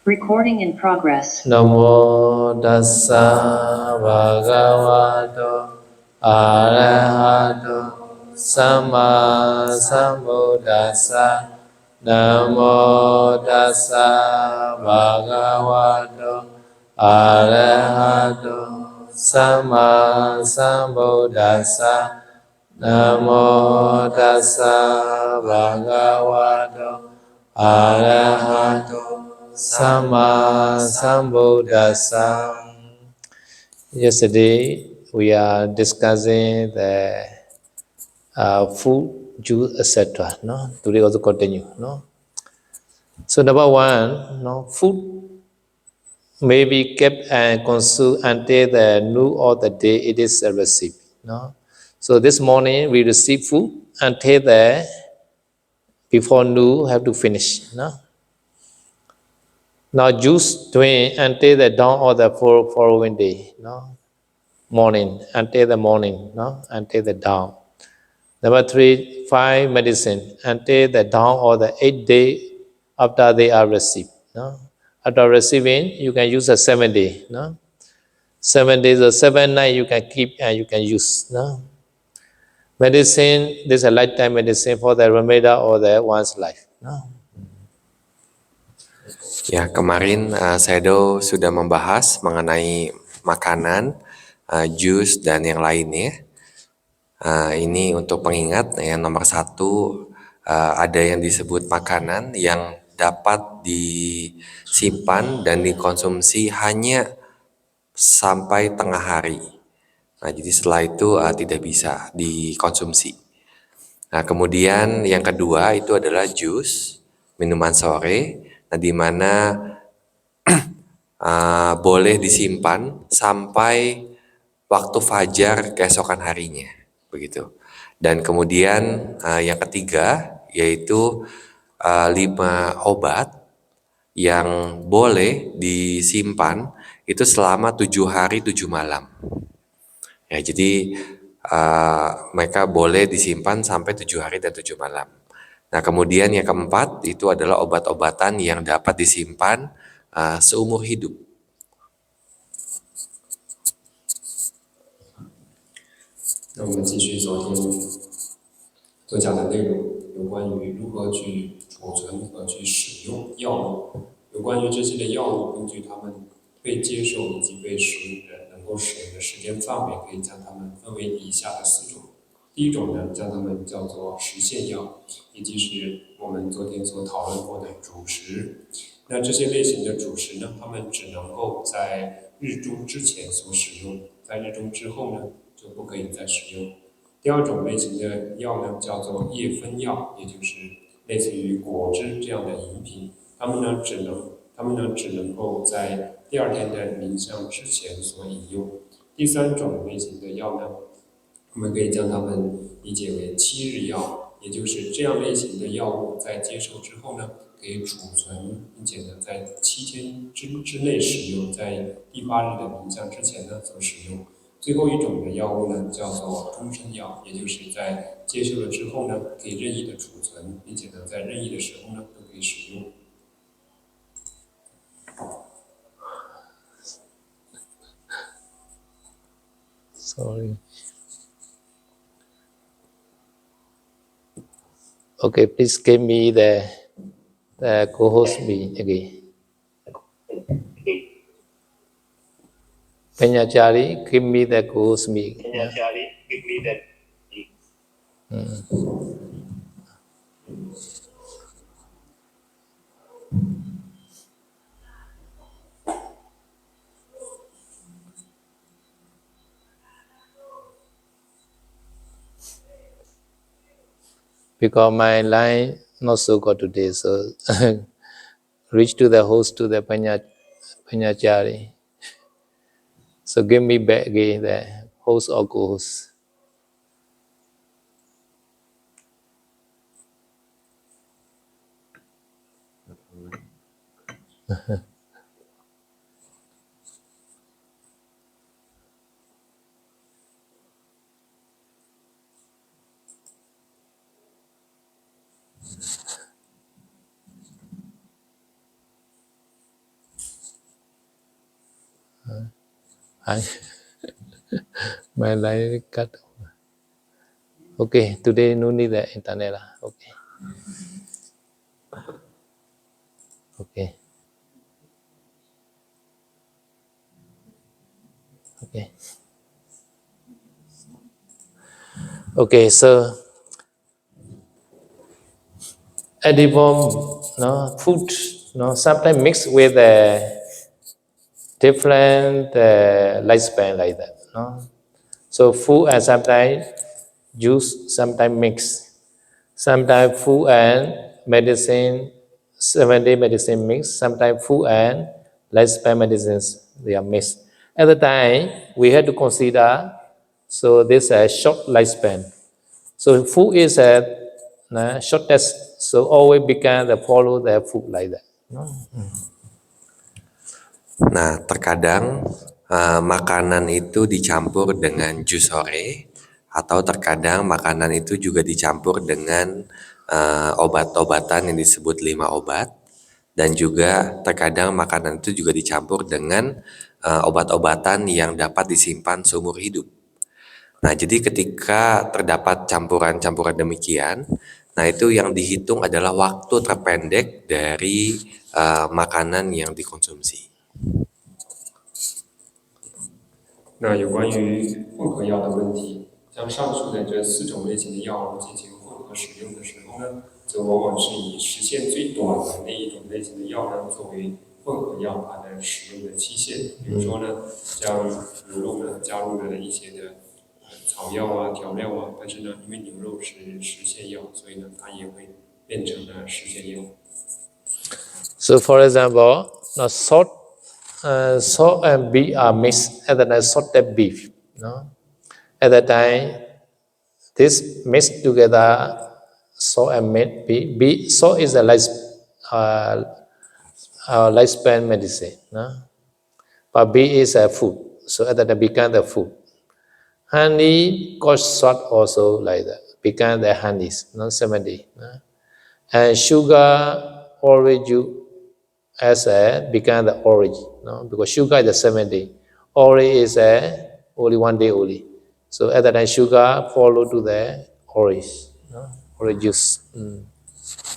Recording in progress. Namo tassa bhagavato arahato sama sambuddhassa. Namo tassa bhagavato arahato sama sambuddhassa. Namo tassa bhagavato arahato Sama Sambuddhassa. Yesterday we are discussing the food, juice, etc. No, today also continue. No, so number one, no, food may be kept and consumed until the noon of the day it is received. No, so this morning we receive food until the before noon have to finish. No. Now juice doing until the dawn of the following day, no? Morning, until the morning, no? Until the dawn. Number 3, 5 medicine, until the dawn or the 8th day after they are received. No? After receiving, you can use a 7 day. No? 7 days or 7 nights you can keep and you can use. No? Medicine, this is a lifetime medicine for the remainder of the one's life. No? Ya, kemarin Sedo sudah membahas mengenai makanan, jus, dan yang lainnya. Ini untuk pengingat, yang nomor 1, ada yang disebut makanan yang dapat disimpan dan dikonsumsi hanya sampai tengah hari. Nah, jadi setelah itu tidak bisa dikonsumsi. Nah, kemudian yang kedua itu adalah jus, minuman sore. Nah, di mana boleh disimpan sampai waktu fajar keesokan harinya, begitu. Dan kemudian yang ketiga yaitu 5 obat yang boleh disimpan itu selama 7 hari 7 malam. Ya, jadi mereka boleh disimpan sampai 7 hari dan 7 malam. Nah, kemudian yang keempat itu adalah obat-obatan yang dapat disimpan seumur hidup. 那我们继续昨天所讲的内容，有关于如何去储存和去使用药物，有关于这些的药物根据它们被接受以及被使用的能够使用的时间范围，可以将它们分为以下的4种。第一种呢，将它们叫做时限药，也就是我们昨天所讨论过的主食。那这些类型的主食呢，它们只能够在日中之前所使用，在日中之后呢，就不可以再使用。第二种类型的药呢，叫做叶酚药，也就是类似于果汁这样的饮品，它们呢只能够在第二天的冥想之前所饮用。第三种类型的药呢，我们可以将它们理解为7日药，也就是这样类型的药物在接受之后呢，可以储存，并且呢在7天之内使用，在第8日的冥想之前呢所使用。最后一种的药物呢，叫做终身药，也就是在接受了之后呢，可以任意的储存，并且呢，在任意的时候呢，都可以使用。Sorry. Okay, please give me the co-host me again. Panyachari, give me the co-host me. Panyachari, give me that. Because my line not so good today, so reach to the host to the Panyachari. So give me back again the host or co-host. I, my line cut. Okay, today no need the internet lah. Okay. Okay. Okay. Okay, so edible food sometimes mixed with different lifespan like that. So food and sometimes juice, sometimes mix. Sometimes food and medicine, 7-day medicine mix. Sometimes food and lifespan medicines, they are mixed. At the time, we had to consider, so this is a short lifespan. So food is a shortest, so always become the follow the food like that. Nah, terkadang makanan itu dicampur dengan jus sore, atau terkadang makanan itu juga dicampur dengan obat-obatan yang disebut 5 obat, dan juga terkadang makanan itu juga dicampur dengan obat-obatan yang dapat disimpan seumur hidup. Nah, jadi ketika terdapat campuran-campuran demikian, nah itu yang dihitung adalah waktu terpendek dari makanan yang dikonsumsi. 那有关于混合药的问题，将上述的这4种类型的药物进行混合使用的时候呢，则往往是以时限最短的那一种类型的药呢作为混合药它的使用的期限。比如说呢，像牛肉呢加入了一些的草药啊、调料啊，但是呢，因为牛肉是时限药，所以呢，它也会变成了时限药。So for example, salt and beef are mixed at the time, salted beef. At the time, this mixed together, salt and beef. Salt is a lifespan medicine. But beef is a food, so at the time become the food. Honey, coarse salt also like that, become the honeys, 70. And sugar, orange juice, as become the orange, because sugar is the 70. Orange is only 1 day only. So at that time sugar follow to the orange, orange juice.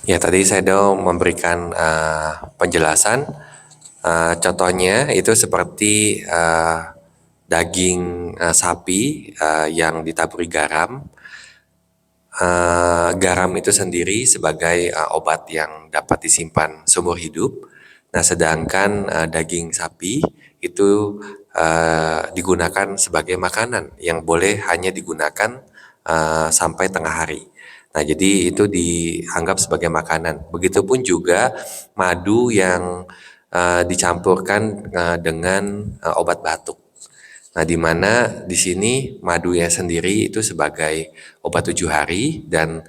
Ya, tadi saya memberikan penjelasan. Contohnya itu seperti daging sapi yang ditaburi garam. Garam itu sendiri sebagai obat yang dapat disimpan seumur hidup. Nah, sedangkan daging sapi itu digunakan sebagai makanan yang boleh hanya digunakan sampai tengah hari. Nah, jadi itu dianggap sebagai makanan. Begitupun juga madu yang dicampurkan dengan obat batuk. Nah, di mana di sini madunya sendiri itu sebagai obat 7 hari dan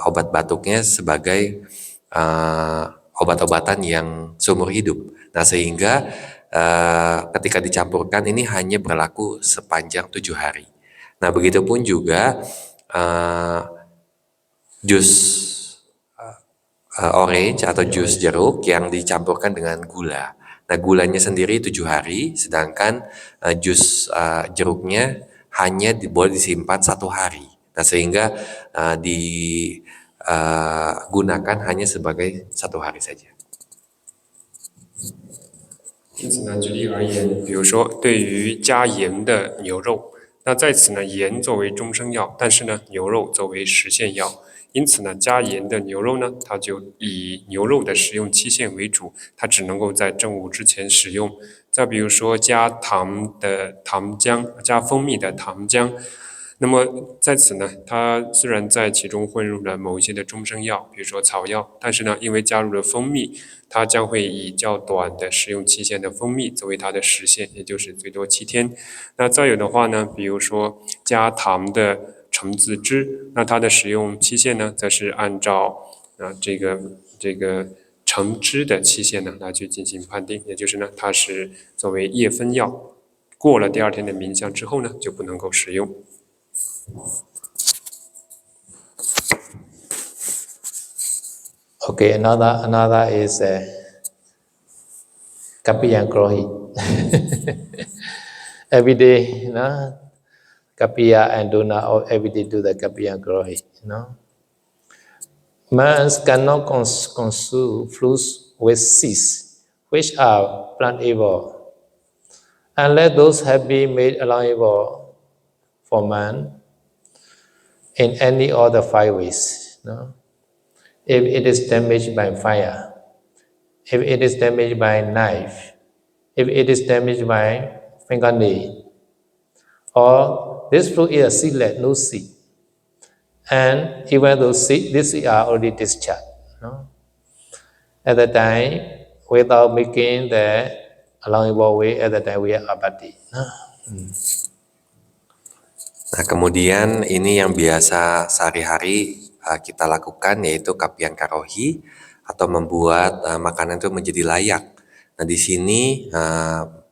obat batuknya sebagai obat-obatan yang seumur hidup. Nah, sehingga ketika dicampurkan ini hanya berlaku sepanjang 7 hari. Nah, begitupun juga jus orange atau jus jeruk yang dicampurkan dengan gula. Nah, gulanya sendiri 7 hari, sedangkan jus jeruknya hanya boleh disimpan 1 hari. Nah, sehingga digunakan hanya sebagai 1 hari saja. 因此呢，举例而言，比如说对于加盐的牛肉，那在此呢，盐作为终生药，但是呢，牛肉作为时限药。因此呢，加盐的牛肉呢，它就以牛肉的食用期限为主，它只能够在正午之前使用。再比如说加糖的糖浆，加蜂蜜的糖浆，那么在此呢，它虽然在其中混入了某一些的终生药，比如说草药，但是呢，因为加入了蜂蜜，它将会以较短的食用期限的蜂蜜作为它的时限，也就是最多7天。那再有的话呢，比如说加糖的橙子汁，那它的使用期限呢，则是按照这个橙汁的期限呢来去进行判定，也就是呢，它是作为夜分药，过了第2天的冥想之后呢，就不能够使用。Okay, another is Kapi yang Krohi. every day, Kapiya and Dona or every day do the Kapiya and Krohi, Man cannot consume fruits with seeds, which are plant-able, unless those have been made allowable for man in any of the 5 ways. If it is damaged by fire, if it is damaged by knife, if it is damaged by fingernail, or this fruit is a seedless, no seed, and even though these seeds are already discharged, at the time, without making the allowable way, at the time we are abati. Nah, kemudian ini yang biasa sehari-hari kita lakukan yaitu Kapiyan Karohi atau membuat makanan itu menjadi layak. Nah, di sini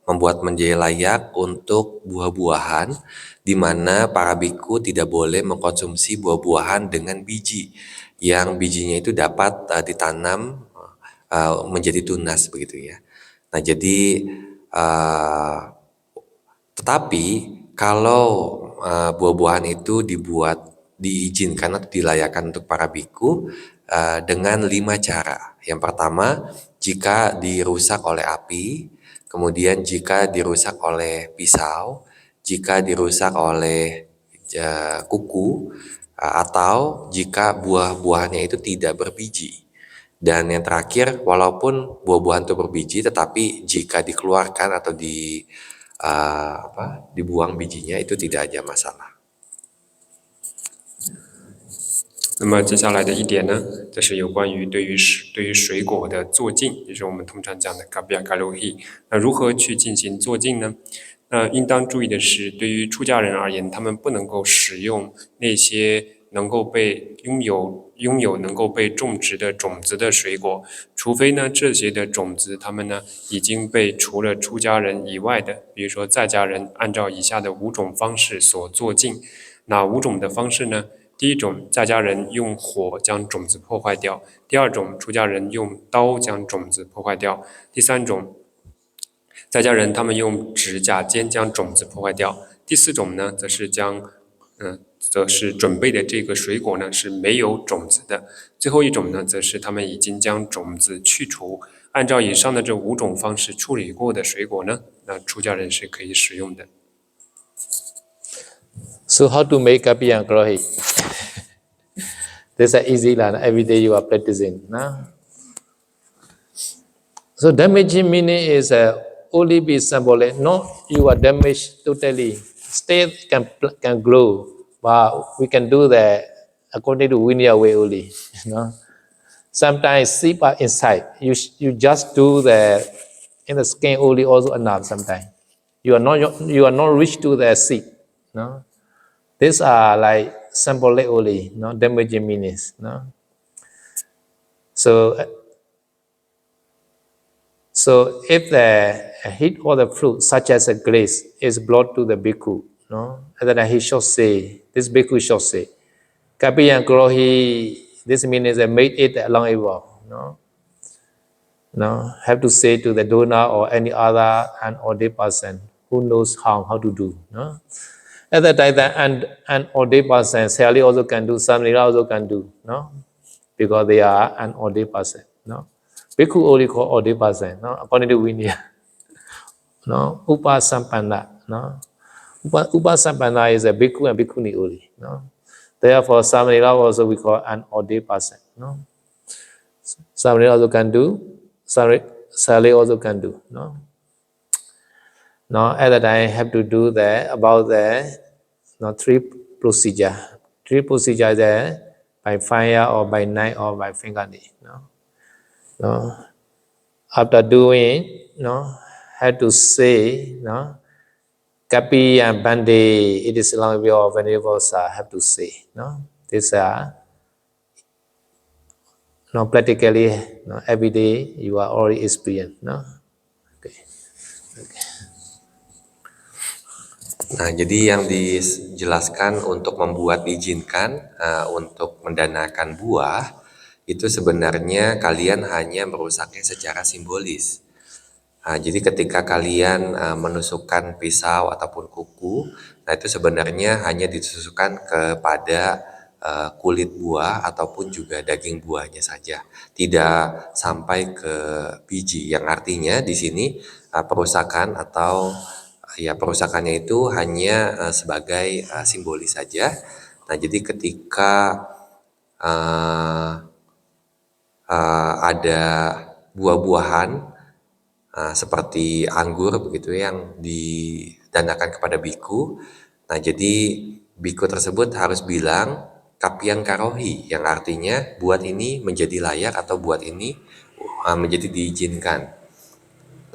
membuat menjadi layak untuk buah-buahan di mana para biku tidak boleh mengkonsumsi buah-buahan dengan biji yang bijinya itu dapat ditanam menjadi tunas begitu ya. Nah, jadi tetapi kalau buah-buahan itu diizinkan atau dilayakkan untuk para biku dengan 5 cara. Yang pertama, jika dirusak oleh api, kemudian jika dirusak oleh pisau, jika dirusak oleh kuku, atau jika buah-buahannya itu tidak berbiji. Dan yang terakhir, walaupun buah-buahan itu berbiji, tetapi jika dikeluarkan atau dibuang bijinya itu tidak ada masalah. 那么接下来的一点呢，这是有关于对于水果的做净，也就是我们通常讲的 Kapiya Karohi。那如何去进行做净呢？应当注意的是，对于出家人而言，他们不能够使用那些能够被拥有能够被种植的种子的水果，除非呢这些的种子它们呢已经被除了出家人以外的，比如说在家人按照以下的5种方式所做净。哪5种的方式呢？第一种，在家人用火将种子破坏掉；第二种，出家人用刀将种子破坏掉；第三种，在家人他们用指甲尖将种子破坏掉；第4种呢，则是准备的这个水果呢是没有种子的；最后一种呢，则是他们已经将种子去除。按照以上的这5种方式处理过的水果呢，那出家人是可以使用的。So how to make Kapiya and Krohi? This is easy lah. Every day you are practicing. So damaging meaning is only be symbolic. Not you are damaged totally. Still can grow, but we can do that according to Vinaya way only. Sometimes seed are inside. You just do the in the skin only also enough. Sometimes you are not reach to the seed. These are like symbolic only, damaging meanings. So if the heat or the fruit, such as a glaze, is brought to the bhikkhu, and then he shall say, this bhikkhu shall say, Kapiya and Krohi, this means that made it allowable. Have to say to the donor or any other unordained person who knows how to do. At that time, an ordained person, Sali also can do, Samnila also can do, because they are an ordained person. Bhikkhu only called ordained person, according to Vinaya. Upasampanna. Upasampanna is a bhikkhu and bhikkhuni only. Therefore, Samnila also we call an ordained person. Samnila also can do, Sali also can do. At that time, have to do about the 3 procedure. 3 procedure there by fire or by knife or by fingernail. After doing, have to say, Kapiya Bande, it is allowable or venerable, have to say. These are practically every day you are already experienced. Okay. Nah, jadi yang dijelaskan untuk membuat diizinkan untuk mendanakan buah itu sebenarnya kalian hanya merusaknya secara simbolis. Jadi ketika kalian menusukkan pisau ataupun kuku, nah itu sebenarnya hanya ditusukkan kepada kulit buah ataupun juga daging buahnya saja, tidak sampai ke biji. Yang artinya di sini perusakan atau ya perusakannya itu hanya sebagai simbolis saja. Nah jadi ketika uh, ada buah-buahan seperti anggur begitu yang didandakan kepada biku. Nah, jadi biku tersebut harus bilang kapiang karohi yang artinya buat ini menjadi layak atau buat ini menjadi diizinkan.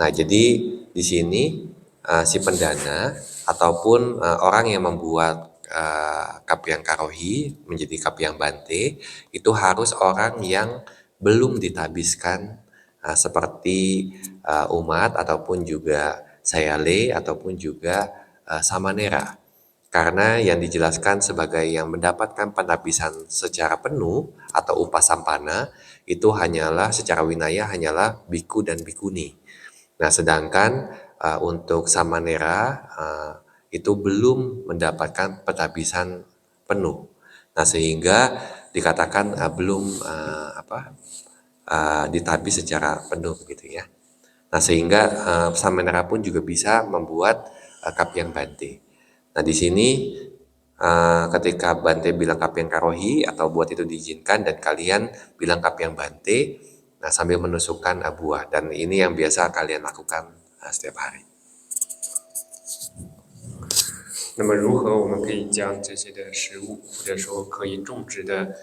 Nah, jadi di sini si pendana ataupun orang yang membuat kapiang karohi menjadi kapiang bante itu harus orang yang belum ditabiskan seperti umat ataupun juga sayale ataupun juga samanera. Karena yang dijelaskan sebagai yang mendapatkan penabisan secara penuh atau upasampana itu hanyalah secara winaya hanyalah biku dan bikuni. Nah, sedangkan untuk samanera itu belum mendapatkan petabisan penuh. Nah, sehingga dikatakan belum ditabis secara penuh begitu ya. Nah, sehingga samanera pun juga bisa membuat kapiang bante. Nah, di sini ketika bante bilang kapiang karohi atau buat itu diizinkan dan kalian bilang kapiang bante, nah sambil menusukkan buah, dan ini yang biasa kalian lakukan setiap hari. 那么如何我们可以将这些的食物，或者说可以种植的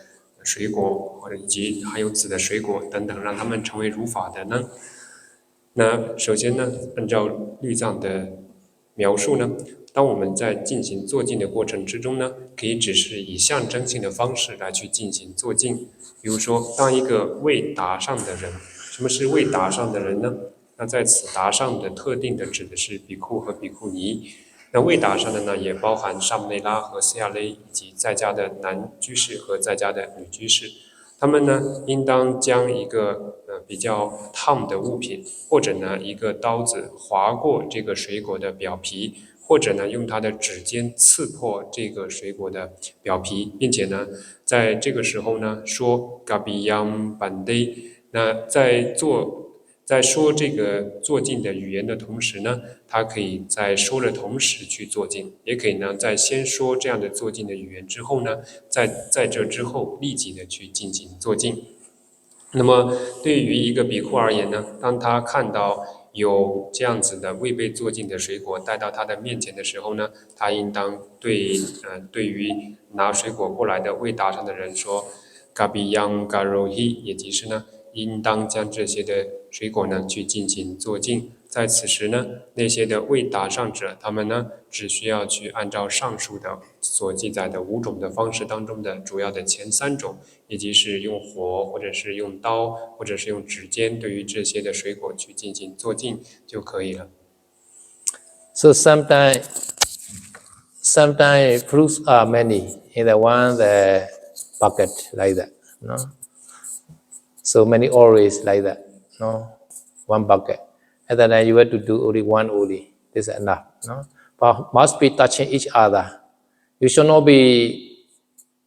水果，或者以及含有籽的水果等等，让它们成为如法的呢？那首先呢，按照律藏的描述呢，当我们在进行坐静的过程之中呢，可以只是以象征性的方式来去进行坐静。比如说，当一个未达上的人，什么是未达上的人呢？那在此达上的特定的指的是比库和比库尼。那未达上的呢，也包含萨姆内拉和斯亚雷以及在家的男居士和在家的女居士。他们呢，应当将一个比较烫的物品，或者呢一个刀子划过这个水果的表皮，或者呢用它的指尖刺破这个水果的表皮，并且呢在这个时候呢说 Gabiyam Bandai。那在说这个坐静的语言的同时呢，他可以在说的同时去坐静，也可以呢在先说这样的坐静的语言之后呢，在这之后立即的去进行坐静。那么对于一个比库而言呢，当他看到有这样子的未被坐静的水果带到他的面前的时候呢，他应当对于拿水果过来的未达上的人说 Gabiyang Garohi， 也即是呢应当将这些的水果呢去进行坐静。在此时呢，那些的未达上者，他们呢只需要去按照上述的所记载的5种的方式当中的主要的前3种，也就是用火，或者是用刀，或者是用指尖对于这些的水果去进行坐静就可以了。So sometimes fruits are many in the one the bucket like that, no? So many always like that, no? One bucket. And then you have to do only one only. This is enough, no? But must be touching each other. You should not be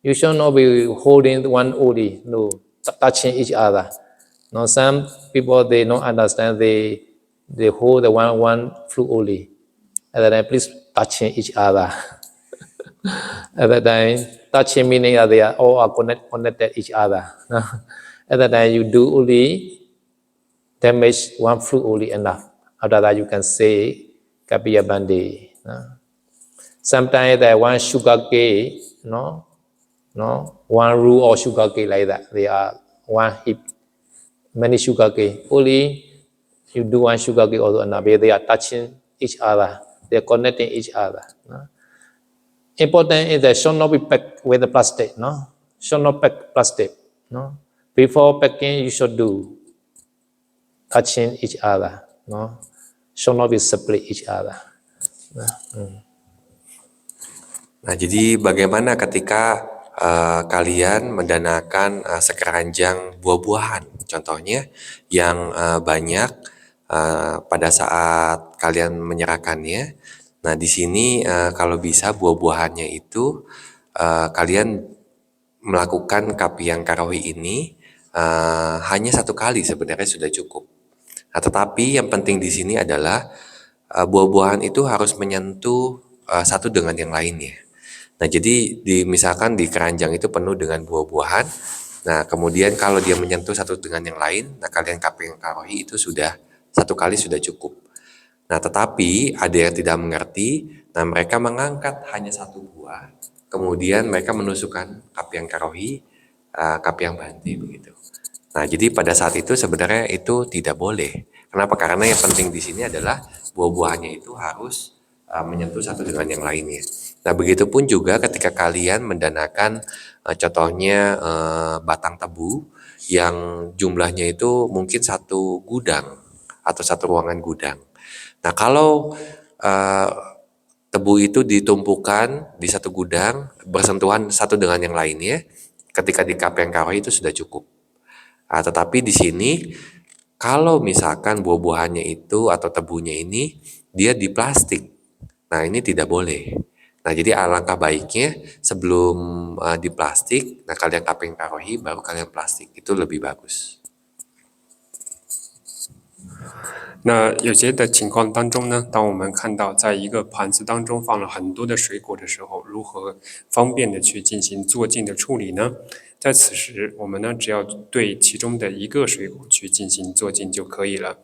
holding one only, no, touching each other. No, some people they don't understand. They hold the one fruit only. At that time, please touching each other. At that time, touching meaning that they are all are connected each other. At that time, you do only damage one fruit only enough. After that, you can say Kapiya Bande. Sometimes there one sugar cane, no, one root or sugar cane like that. They are one heap, many sugar cane. Only you do one sugar cane or another. They are touching each other. They are connecting each other. No? Important is that should not be packed with the plastic. No, should not pack plastic. No, before packing you should do touching each other. No, should not be split each other. Nah, jadi bagaimana ketika kalian mendanakan sekeranjang buah-buahan, contohnya yang banyak pada saat kalian menyerahkannya, nah di sini kalau bisa buah-buahannya itu kalian melakukan kapiyang karawi ini hanya 1 kali sebenarnya sudah cukup. Nah, tetapi yang penting di sini adalah buah-buahan itu harus menyentuh satu dengan yang lainnya. Nah, jadi misalkan di keranjang itu penuh dengan buah-buahan. Nah, kemudian kalau dia menyentuh satu dengan yang lain, nah kalian kapiyang karawi itu sudah 1 kali sudah cukup. Nah, tetapi ada yang tidak mengerti. Nah, mereka mengangkat hanya 1 buah, kemudian mereka menusukkan kapiyang karawi, kapiyang bante begitu. Nah, jadi pada saat itu sebenarnya itu tidak boleh. Kenapa? Karena yang penting di sini adalah buah-buahannya itu harus menyentuh satu dengan yang lainnya. Nah, begitupun juga ketika kalian mendanakan contohnya batang tebu yang jumlahnya itu mungkin 1 gudang atau 1 ruangan gudang. Nah, kalau tebu itu ditumpukan di 1 gudang, bersentuhan satu dengan yang lainnya, ketika di kapiyang karawi itu sudah cukup. Tetapi di sini kalau misalkan buah-buahannya itu atau tebunya ini dia di plastik, nah ini tidak boleh. Nah, jadi alangkah baiknya sebelum di plastik, nah kalian kapiyang karawi baru kalian plastik, itu lebih bagus. 那有些的情况当中呢，当我们看到在一个盘子当中放了很多的水果的时候，如何方便的去进行做净的处理呢？在此时，我们呢只要对其中的一个水果去进行做净就可以了。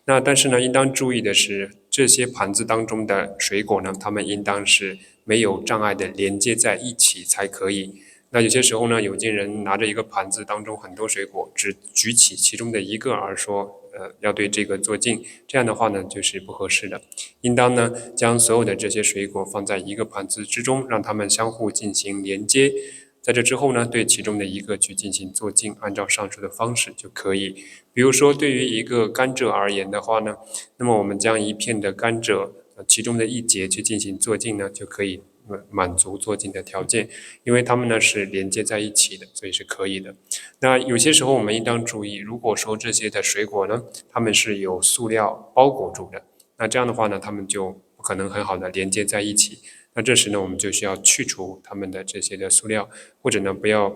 那但是呢，应当注意的是，这些盘子当中的水果呢，它们应当是没有障碍的连接在一起才可以。那有些时候呢，有些人拿着一个盘子当中很多水果，只举起其中的一个而说，要对这个做净，这样的话呢，就是不合适的。应当呢，将所有的这些水果放在一个盘子之中，让它们相互进行连接。在这之后呢，对其中的一个去进行做净，按照上述的方式就可以。比如说，对于一个甘蔗而言的话呢，那么我们将一片的甘蔗，其中的一节去进行做净呢，就可以满足做净的条件，因为它们呢是连接在一起的，所以是可以的。那有些时候我们应当注意，如果说这些的水果呢，它们是有塑料包裹住的，那这样的话呢，它们就不可能很好的连接在一起。那这时呢，我们就需要去除它们的这些的塑料，或者呢，不要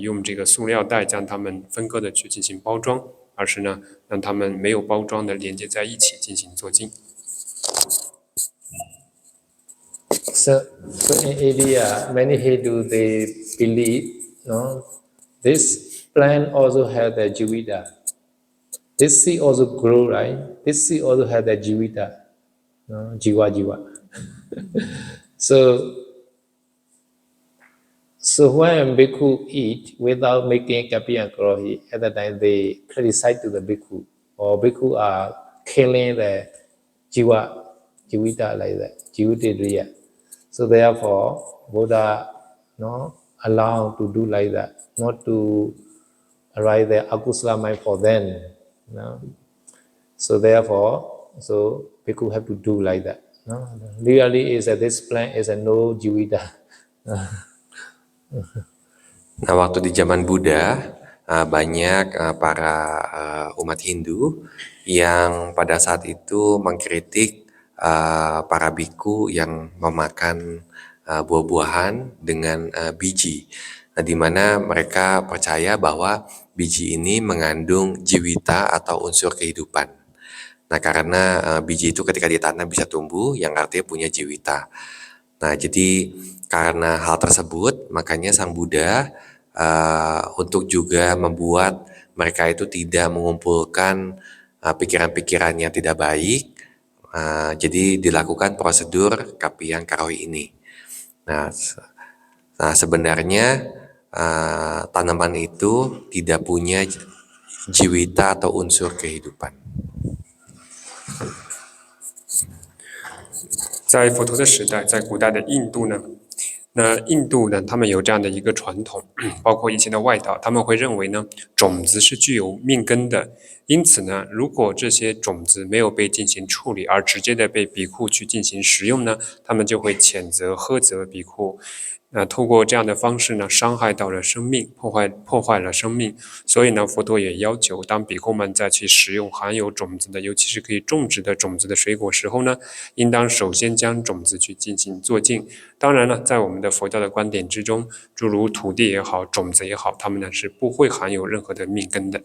用这个塑料袋将它们分割的去进行包装，而是呢，让它们没有包装的连接在一起进行做净。So in India, many Hindu they believe, this plant also has the jivita. This seed also grow, right? This seed also has the jivita, jiva. So when bhikkhu eat without making kapiyang karawi, at that time they criticize to the bhikkhu, or bhikkhu are killing the jivita like that, jivita. So therefore, Buddha allow to do like that, not to arise the akusala mind for them. So therefore, bhikkhu have to do like that. Really is that this plant is a no jivita. Nah, waktu di zaman Buddha, banyak para umat Hindu yang pada saat itu mengkritik para biku yang memakan buah-buahan dengan biji. Nah, di mana mereka percaya bahwa biji ini mengandung jiwita atau unsur kehidupan. Nah, karena biji itu ketika ditanam bisa tumbuh, yang artinya punya jiwita. Nah, jadi karena hal tersebut, makanya Sang Buddha untuk juga membuat mereka itu tidak mengumpulkan pikiran-pikiran yang tidak baik, jadi dilakukan prosedur kapiyang karawi ini. Nah, sebenarnya tanaman itu tidak punya jiwita atau unsur kehidupan. 在佛陀的时代，在古代的印度呢，那印度呢，他们有这样的一个传统，包括一些的外道，他们会认为呢，种子是具有命根的，因此呢，如果这些种子没有被进行处理，而直接的被比库去进行食用呢，他们就会谴责呵责比库，透过这样的方式呢，伤害到了生命，破坏了生命。所以呢，佛陀也要求，当比丘们再去食用含有种子的，尤其是可以种植的种子的水果时候呢，应当首先将种子去进行做净。当然了，在我们的佛教的观点之中，诸如土地也好，种子也好，它们呢是不会含有任何的命根的。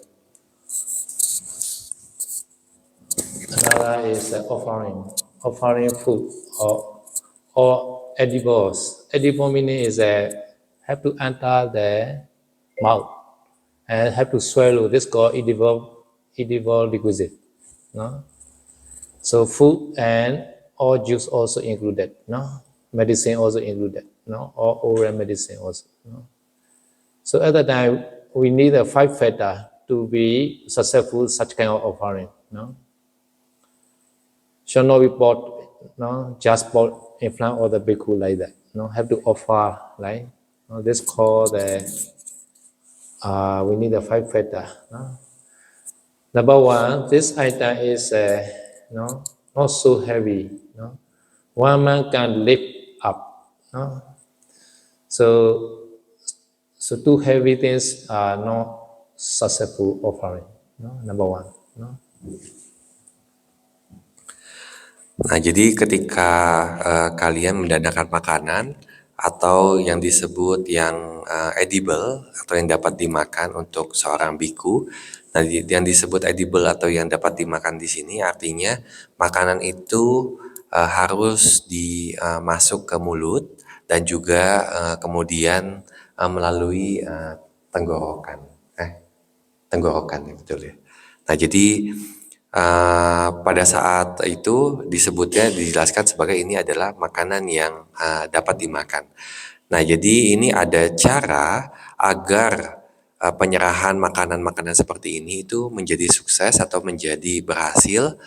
Another is offering food or edibles. Edible meaning is have to enter the mouth and have to swallow. This called edible requisite. No? So food and all juice also included. No? Medicine also included. No? Or oral medicine also. No? So at that time, we need a 5 factor to be successful such kind of offering. No? Shall not be bought, no, just bought in front of the bhikkhu like that. No, have to offer, like, no, this called the, we need a 5 factor. No? Number 1, this item is, no, not so heavy. No? One man can lift up. No? So too heavy things are not successful offering. No? Number 1. No? Nah, jadi ketika kalian mendandakan makanan atau yang disebut yang edible atau yang dapat dimakan untuk seorang biku, nah yang disebut edible atau yang dapat dimakan di sini artinya makanan itu harus dimasuk ke mulut dan juga kemudian melalui tenggorokan, ya betul ya. Nah, jadi pada saat itu dijelaskan sebagai ini adalah makanan yang dapat dimakan. Nah, jadi ini ada cara agar penyerahan makanan-makanan seperti ini itu menjadi sukses atau menjadi berhasil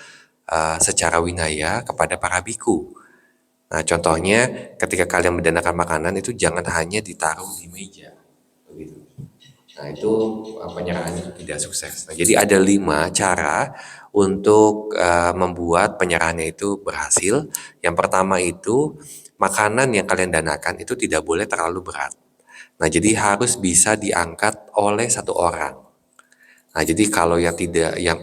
secara winaya kepada para biku. Nah, contohnya ketika kalian mendandakan makanan itu jangan hanya ditaruh di meja, begitu. Nah, itu penyerahannya tidak sukses. Nah, jadi ada 5 cara untuk membuat penyerahannya itu berhasil. Yang pertama itu makanan yang kalian danakan itu tidak boleh terlalu berat. Nah, jadi harus bisa diangkat oleh 1 orang. Nah, jadi kalau yang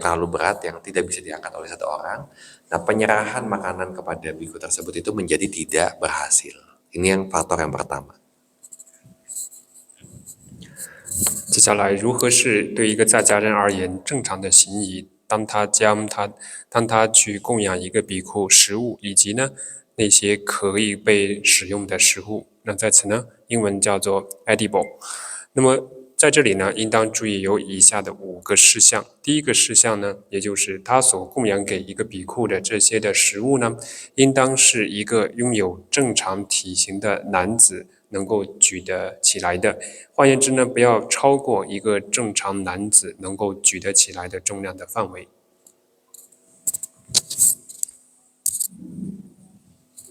terlalu berat, yang tidak bisa diangkat oleh 1 orang, nah penyerahan makanan kepada biku tersebut itu menjadi tidak berhasil. Ini yang faktor yang pertama. 接下来，如何是对一个在家人而言正常的行仪？当他去供养一个比库食物，以及呢那些可以被使用的食物，那在此呢，英文叫做 edible。那么在这里呢，应当注意有以下的5个事项。第一个事项呢，也就是他所供养给一个比库的这些的食物呢，应当是一个拥有正常体型的男子能够举得起来的。换言之呢，不要超过一个正常男子能够举得起来的重量的范围。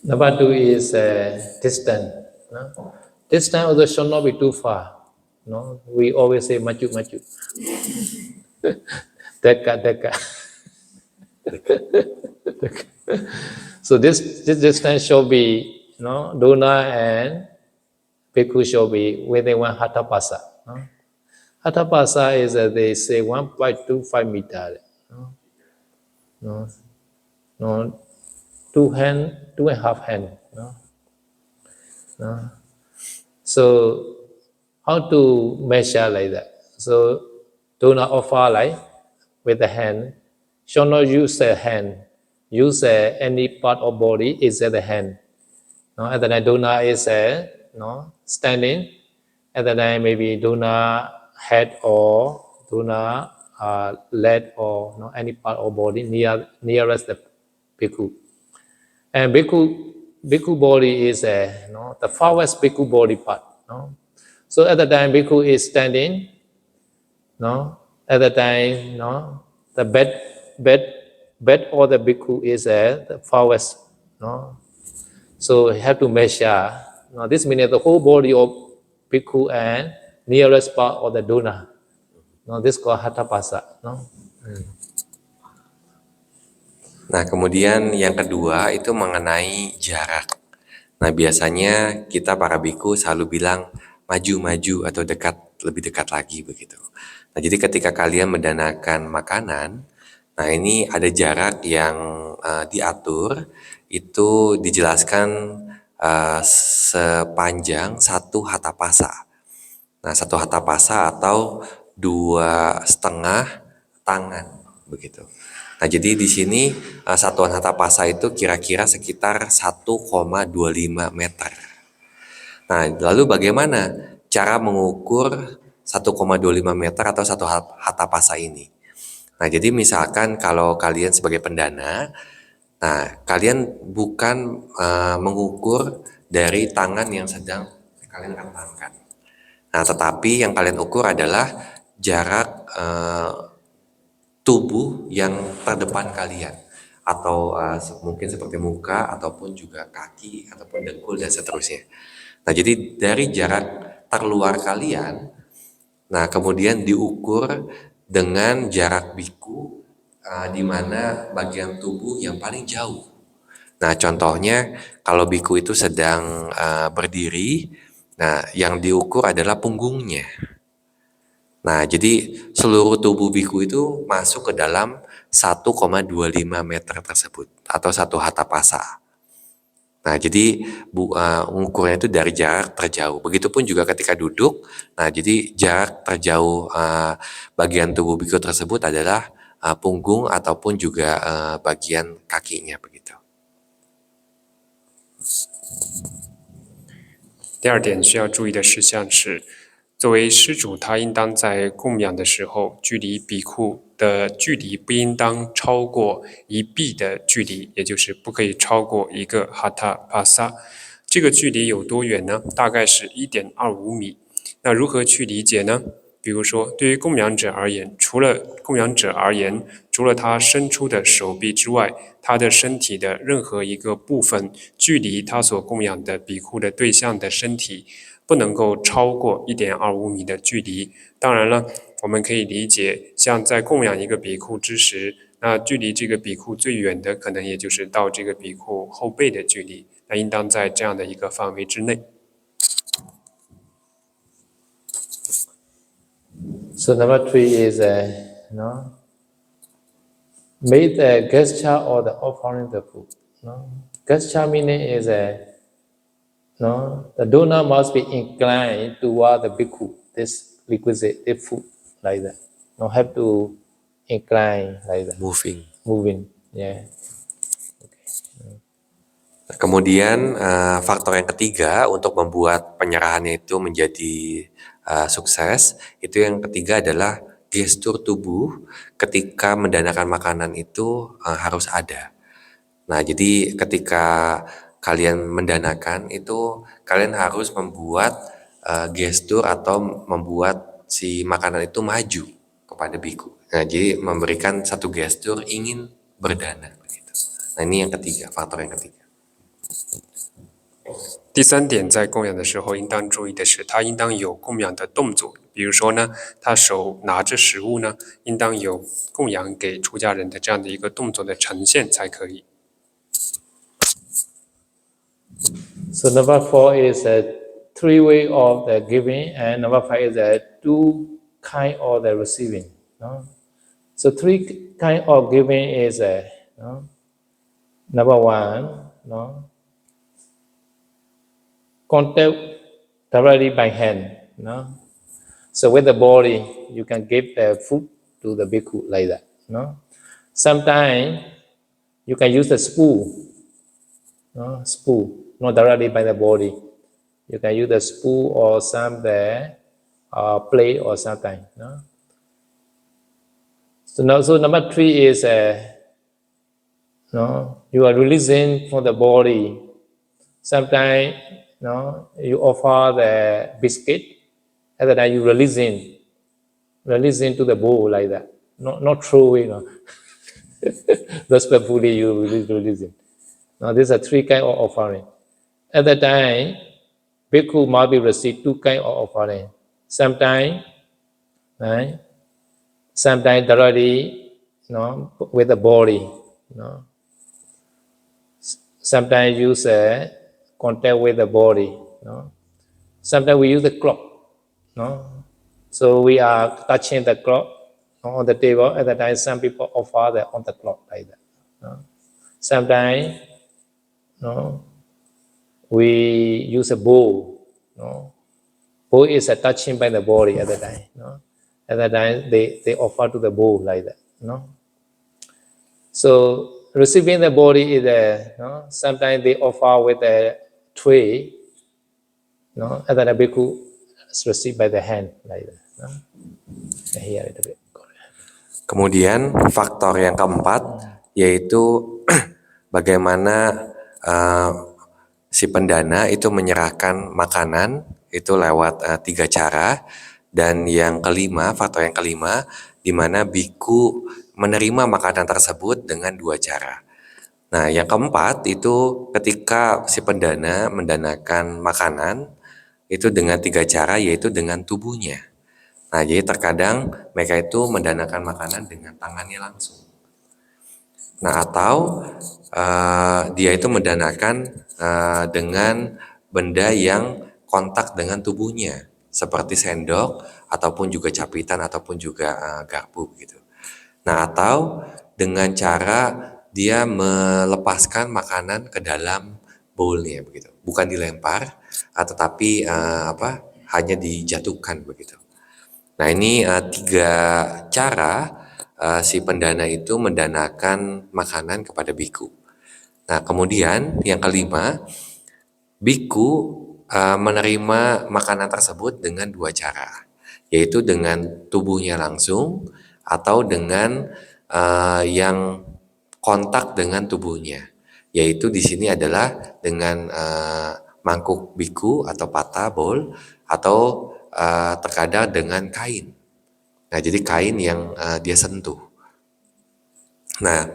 Number 2 is distance. No? Distance also should not be too far. No? We always say maju. Deka. So this distance should be, no, Dona and Bhikkhu should be within 1 hatapasa. No? Hatapasa is, they say, 1.25 meter. No, 2.5 hand. No? So how to measure like that? So do not offer like with the hand. Should not use the hand. Use any part of body is at the hand. No, at the time Dona is standing. At the time maybe Dona head or Dona leg or any part of body nearest the bhikkhu. And bhikkhu body is the farthest bhikkhu body part. No? So at the time bhikkhu is standing, at the time the bed or the bhikkhu is the farthest. So you have to measure. This means the whole body of bhikkhu and nearest part of the Dona. This is called hatapasa. Nah, kemudian yang kedua itu mengenai jarak. Nah, biasanya kita para biku selalu bilang maju-maju atau lebih dekat lagi begitu. Nah, jadi ketika kalian mendanakan makanan, nah ini ada jarak yang diatur, itu dijelaskan sepanjang 1 hatapasa. Nah, 1 hatapasa atau 2,5 tangan begitu. Nah, jadi di sini satuan hatapasa itu kira-kira sekitar 1,25 meter. Nah, lalu bagaimana cara mengukur 1,25 meter atau 1 hatapasa ini? Nah, jadi misalkan kalau kalian sebagai pendana, nah kalian bukan mengukur dari tangan yang sedang kalian rentangkan. Nah, tetapi yang kalian ukur adalah jarak tubuh yang terdepan kalian, atau mungkin seperti muka ataupun juga kaki ataupun dengkul dan seterusnya. Nah, jadi dari jarak terluar kalian, nah kemudian diukur dengan jarak biku di mana bagian tubuh yang paling jauh. Nah, contohnya kalau biku itu sedang berdiri, nah yang diukur adalah punggungnya. Nah, jadi seluruh tubuh biku itu masuk ke dalam 1,25 meter tersebut atau 1 hatapasa. Nah, jadi ukurnya itu dari jarak terjauh. Begitupun juga ketika duduk. Nah, jadi jarak terjauh bagian tubuh biku tersebut adalah punggung ataupun juga bagian kakinya begitu. 第二点需要注意的事项是，作为施主，他应当在供养的时候，距离比库的距离不应当超过1臂的距离，也就是不可以超过1个哈塔帕萨。这个距离有多远呢？大概是1.25米。那如何去理解呢？比如说，对于供养者而言，除了他伸出的手臂之外，他的身体的任何一个部分距离他所供养的比库的对象的身体不能够超过1.25米的距离。当然了，我们可以理解，像在供养一个比库之时，那距离这个比库最远的可能也就是到这个比库后背的距离，那应当在这样的一个范围之内。So number 3 is make the gesture or the offering the food. Gesture meaning is the donor must be inclined toward the bhikkhu, this requisite, the food, like that. Have to incline like that. Moving, yeah. Kemudian faktor yang ketiga untuk membuat penyerahannya itu menjadi sukses, itu yang ketiga adalah gestur tubuh ketika mendanakan makanan itu harus ada. Nah, jadi ketika kalian mendanakan itu, kalian harus membuat gestur atau membuat si makanan itu maju kepada biku. Nah, jadi memberikan satu gestur ingin berdana begitu. Nah, ini yang ketiga, faktor yang ketiga. 第3点，在供养的时候应当注意的是，他应当有供养的动作，比如说呢，他手拿着食物呢，应当有供养给出家人的这样的一个动作的呈现才可以。So number 4 is a 3 way of the giving, and number 5 is a 2 kind of the receiving. So 3 kind of giving is number 1, contact directly by hand. So with the body, you can give the food to the bhikkhu like that. Sometimes you can use the spoon, not directly by the body. You can use the spoon or some the plate or something. So number 3 is you are releasing from the body. Sometimes you offer the biscuit, and then you releasing to the bowl like that. Not throwing. Respectfully, you releasing. Now, these are 3 kinds of offering. At that time, bhikkhu must be received 2 kinds of offering. Sometimes directly, with the body. Sometimes use contact with the body. No? Sometimes we use the clock. No? So we are touching the clock on the table. At the time, some people offer that on the clock like that. No? Sometimes, no, we use a bowl. No? Bowl is a touching by the body at the time. No? At the time, they offer to the bowl like that. No? So receiving the body is a, no? Sometimes they offer with a tray. No? At the time, bhikkhu is received by the hand like that. No? Here a little bit. Kemudian faktor yang keempat yaitu bagaimana si pendana itu menyerahkan makanan itu lewat 3 cara, dan yang kelima, faktor yang kelima, di mana biku menerima makanan tersebut dengan 2 cara. Nah, yang keempat itu ketika si pendana mendanakan makanan itu dengan 3 cara, yaitu dengan tubuhnya. Nah, jadi terkadang mereka itu mendanakan makanan dengan tangannya langsung. Nah, atau dia itu mendanakan dengan benda yang kontak dengan tubuhnya, seperti sendok, ataupun juga capitan, ataupun juga garpu gitu. Nah, atau dengan cara dia melepaskan makanan ke dalam bowlnya begitu, bukan dilempar, tetapi hanya dijatuhkan begitu. Nah, ini 3 cara si pendana itu mendanakan makanan kepada biku. Nah, kemudian yang kelima, biku menerima makanan tersebut dengan 2 cara, yaitu dengan tubuhnya langsung atau dengan yang kontak dengan tubuhnya, yaitu di sini adalah dengan mangkuk biku atau pata bowl, atau terkadang dengan kain. Nah, jadi kain yang dia sentuh. Nah,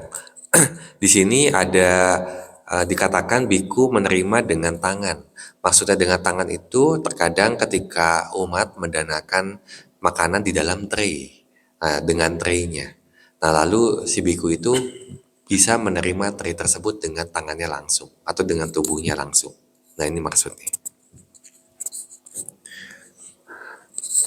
di sini ada dikatakan biku menerima dengan tangan. Maksudnya dengan tangan itu terkadang ketika umat mendanakan makanan di dalam tray, dengan traynya. Nah, lalu si biku itu bisa menerima tray tersebut dengan tangannya langsung atau dengan tubuhnya langsung. Nah, ini maksudnya.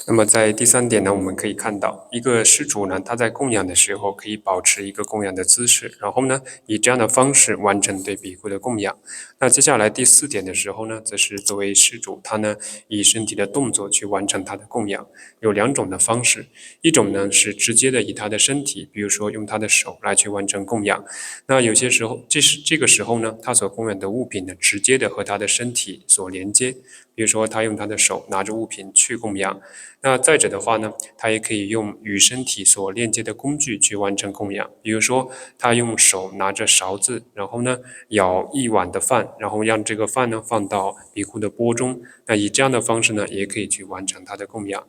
那么在第3点呢，我们可以看到一个施主呢，他在供养的时候可以保持一个供养的姿势，然后呢，以这样的方式完成对比库的供养。那接下来第4点的时候呢，则是作为施主，他呢以身体的动作去完成他的供养。有2种的方式，一种呢是直接的以他的身体，比如说用他的手来去完成供养。那有些时候，这个时候呢，他所供养的物品呢，直接的和他的身体所连接。比如说他用他的手拿着物品去供养，那再者的话呢，他也可以用与身体所链接的工具去完成供养。比如说他用手拿着勺子，然后呢舀1碗的饭，然后让这个饭呢放到比库的钵中，那以这样的方式呢，也可以去完成他的供养。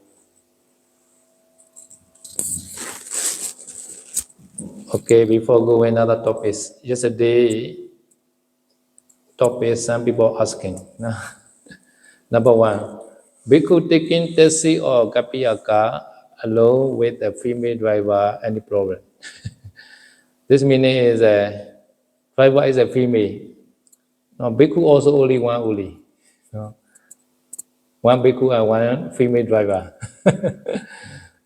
Okay, before going another topic, yesterday topic some people asking. Number 1, bhikkhu taking taxi or kapiya car alone with a female driver, any problem? This meaning is driver is a female. No, bhikkhu also only one only. No? One bhikkhu and one female driver.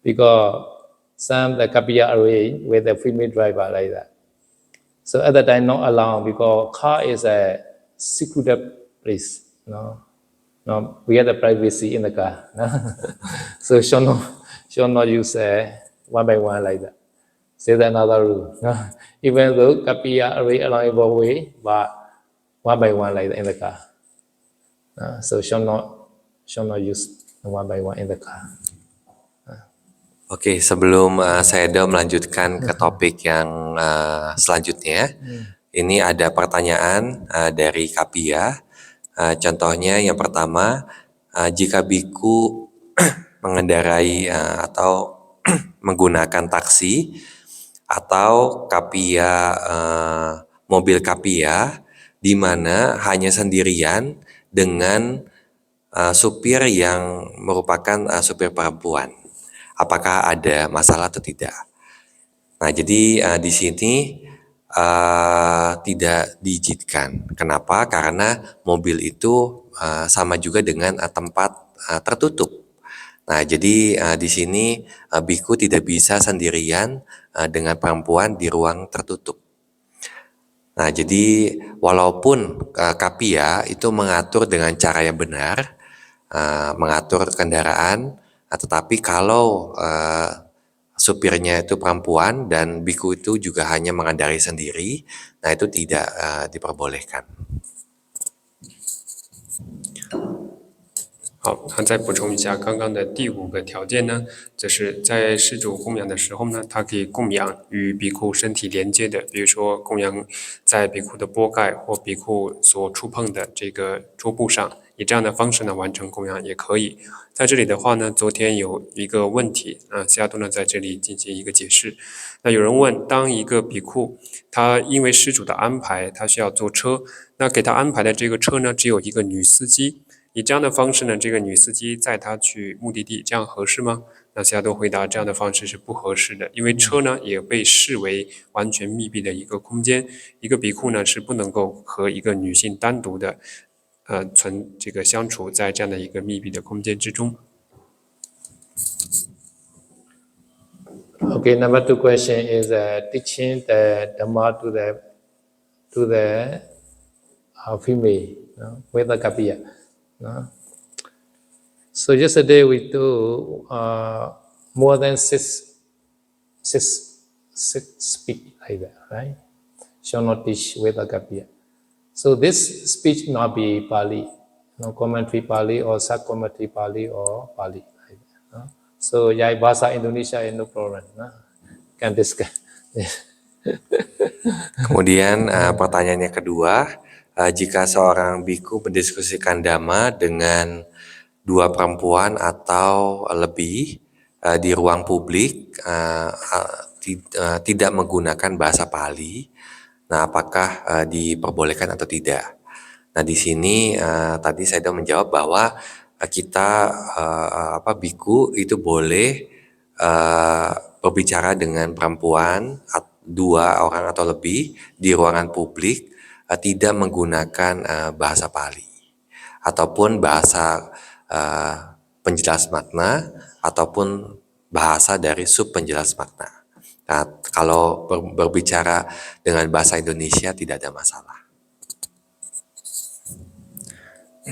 Because some the kapiya arrange with a female driver like that. So at that time not allowed because car is a secluded place. No, we have the privacy in the car. No? So should not use one by one like that. Say that another rule. No? Even though kapiya arrange along the way, but one by one like that in the car. No? So should not use one by one in the car. Oke, sebelum saya melanjutkan ke topik yang selanjutnya, ini ada pertanyaan dari Kapia. Contohnya yang pertama, jika biku mengendarai atau menggunakan taksi atau kapia, mobil kapia di mana hanya sendirian dengan supir yang merupakan supir perempuan, apakah ada masalah atau tidak? Nah, jadi di sini tidak diizinkan. Kenapa? Karena mobil itu sama juga dengan tempat tertutup. Nah, jadi di sini biku tidak bisa sendirian dengan perempuan di ruang tertutup. Nah, jadi walaupun Kapia itu mengatur dengan cara yang benar, mengatur kendaraan, tetapi kalau supirnya itu perempuan dan biku itu juga hanya mengendarai sendiri, nah itu tidak diperbolehkan. 好，那再补充一下，刚刚的第5个条件呢，则是在施主供养的时候呢，它可以供养与比库身体连接的，比如说供养在比库的钵盖或比库所触碰的这个桌布上，以这样的方式呢完成供养也可以。在这里的话呢，昨天有一个问题西亚多呢在这里进行一个解释。那有人问，当一个比库他因为施主的安排，他需要坐车，那给他安排的这个车呢只有一个女司机。以这样的方式呢，这个女司机载他去目的地，这样合适吗？那西亚多回答，这样的方式是不合适的，因为车呢也被视为完全密闭的一个空间，一个比库呢是不能够和一个女性单独的，相处在这样的一个密闭的空间之中。Okay, number 2 question is teaching the Dhamma to the female, with the Kapia. So yesterday we do more than six speak like that, right? Shall not teach with a Kapia. So this speech not be Pali, commentary Pali or sub-commentary Pali or Pali. Like that, So Yai Bahasa Indonesia is no problem. Can discuss. Kemudian pertanyaan yang kedua, jika seorang biku mendiskusikan dhamma dengan 2 perempuan atau lebih di ruang publik, tidak menggunakan bahasa Pali, nah apakah diperbolehkan atau tidak? Nah di sini tadi saya sudah menjawab bahwa kita biku itu boleh berbicara dengan perempuan 2 orang atau lebih di ruangan publik, tidak menggunakan bahasa Pali ataupun bahasa penjelas makna ataupun bahasa dari sub penjelas makna. Nah, kalau berbicara dengan bahasa Indonesia tidak ada masalah.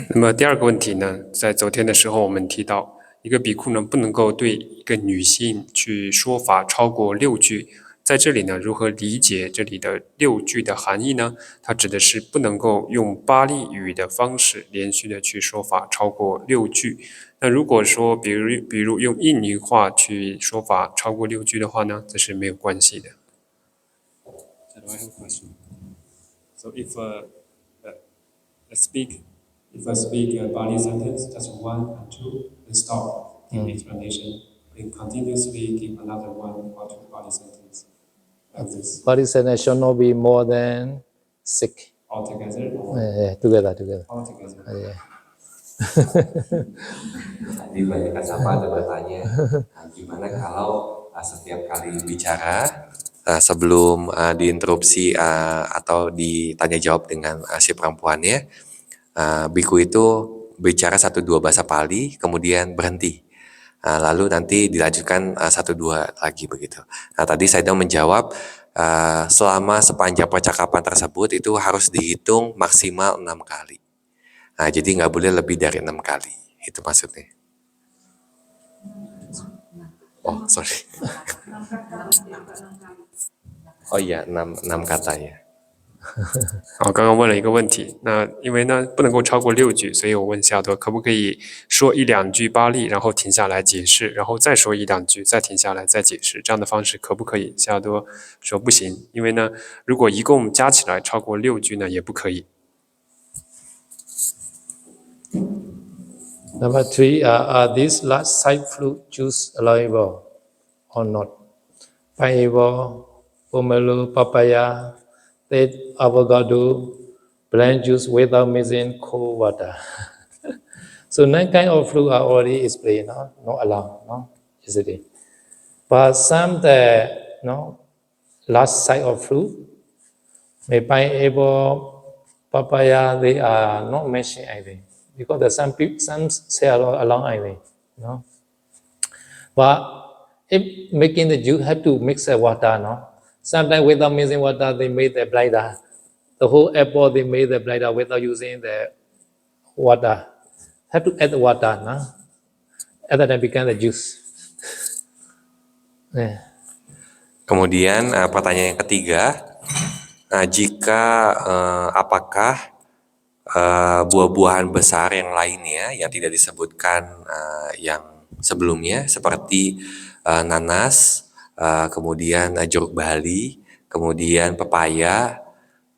那么第2个问题呢，在昨天的时候我们提到，一个比库呢不能够对一个女性去说法超过6句。在这里呢，如何理解这里的6句的含义呢？它指的是不能够用巴利语的方式连续的去说法超过6句。那如果说比如用印尼话去说法超过6句的话呢，这是没有关系的。So I have a question. So if I speak a Bali sentence, just 1 and 2, then stop, give explanation, then continuously give another 1 or 2 Bali sentence. Like this. Bali sentence should not be more than 6. Altogether? Together. Altogether. Yeah. Tadi banyak sahabat ada bertanya, gimana kalau setiap kali bicara sebelum diinterupsi atau ditanya jawab dengan si perempuannya, biku itu bicara 1-2 bahasa Pali, kemudian berhenti. Lalu nanti dilanjutkan 1-2 lagi begitu. Nah tadi saya sudah menjawab selama sepanjang percakapan tersebut itu harus dihitung maksimal 6 kali. Nah jadi nggak boleh lebih dari 6 kali. Itu maksudnya. Oh sorry. Oh iya 6 katanya. 好，刚刚问了一个问题，那因为呢不能够超过6句，所以我问夏多可不可以说1-2句巴利，然后停下来解释，然后再说1-2句，再停下来再解释，这样的方式可不可以？夏多说不行，因为呢如果一共加起来超过6句呢也不可以。Number 3, are these large side fruit juice allowable or not? Pineapple, pomelo, papaya, date, avocado, blend juice without mixing cold water. So 9 kinds of fruit are already explained, not allowed, yesterday. But some large size of fruit Pineapple, papaya, they are not mentioned, I think, because there's some say along, I think, no. But if making the juice, have to mix the water, no. Sometimes without mixing water, they make the blinder. The whole apple they made the blinder without using the water. Have to add the water, no. And then become the juice. Yeah. Kemudian pertanyaan yang ketiga, apakah buah-buahan besar yang lainnya yang tidak disebutkan yang sebelumnya seperti nanas, kemudian jeruk bali, kemudian pepaya.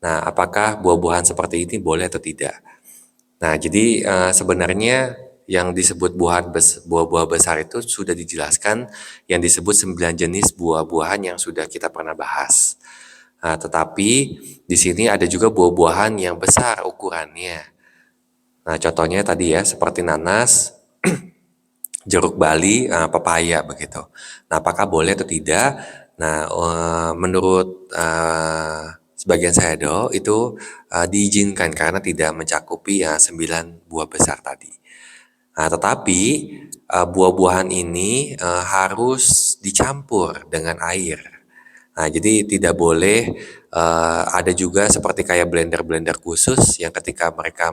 Nah, apakah buah-buahan seperti ini boleh atau tidak? Nah, jadi sebenarnya yang disebut buah-buah besar itu sudah dijelaskan yang disebut 9 jenis buah-buahan yang sudah kita pernah bahas. Nah, tetapi di sini ada juga buah-buahan yang besar ukurannya. Nah, contohnya tadi ya seperti nanas, jeruk bali, pepaya begitu. Nah, apakah boleh atau tidak? Nah, menurut sebagian sayadaw itu diizinkan karena tidak mencakupi 9 buah besar tadi. Nah, tetapi buah-buahan ini harus dicampur dengan air. Nah, jadi tidak boleh ada juga seperti kayak blender-blender khusus yang ketika mereka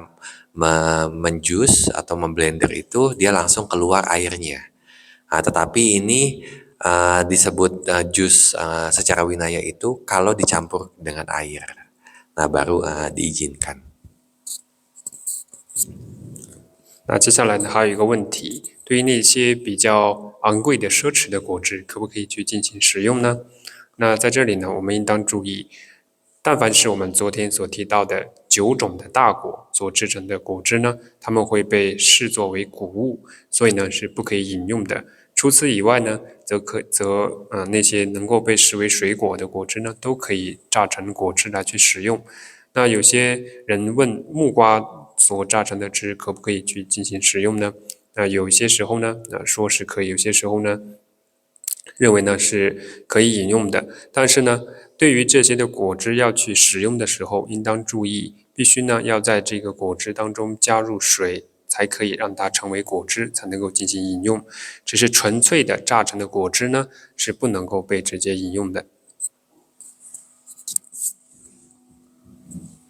menjus atau memblender itu dia langsung keluar airnya. Nah, tetapi ini disebut jus secara winaya itu kalau dicampur dengan air. Nah, baru diizinkan. 那接下来呢，还有一个问题，对于那些比较昂贵的奢侈的果汁，可不可以去进行食用呢？那在这里呢，我们应当注意，但凡是我们昨天所提到的9种的大果所制成的果汁呢，它们会被视作为谷物，所以呢是不可以饮用的。除此以外呢，那些能够被视为水果的果汁呢，都可以榨成果汁来去食用。那有些人问木瓜所榨成的汁可不可以去进行食用呢？那有些时候呢，说是可以，有些时候呢，认为呢是可以饮用的。但是呢，对于这些的果汁要去使用的时候，应当注意，必须呢要在这个果汁当中加入水，才可以让它成为果汁，才能够进行饮用。只是纯粹的榨成的果汁呢，是不能够被直接饮用的。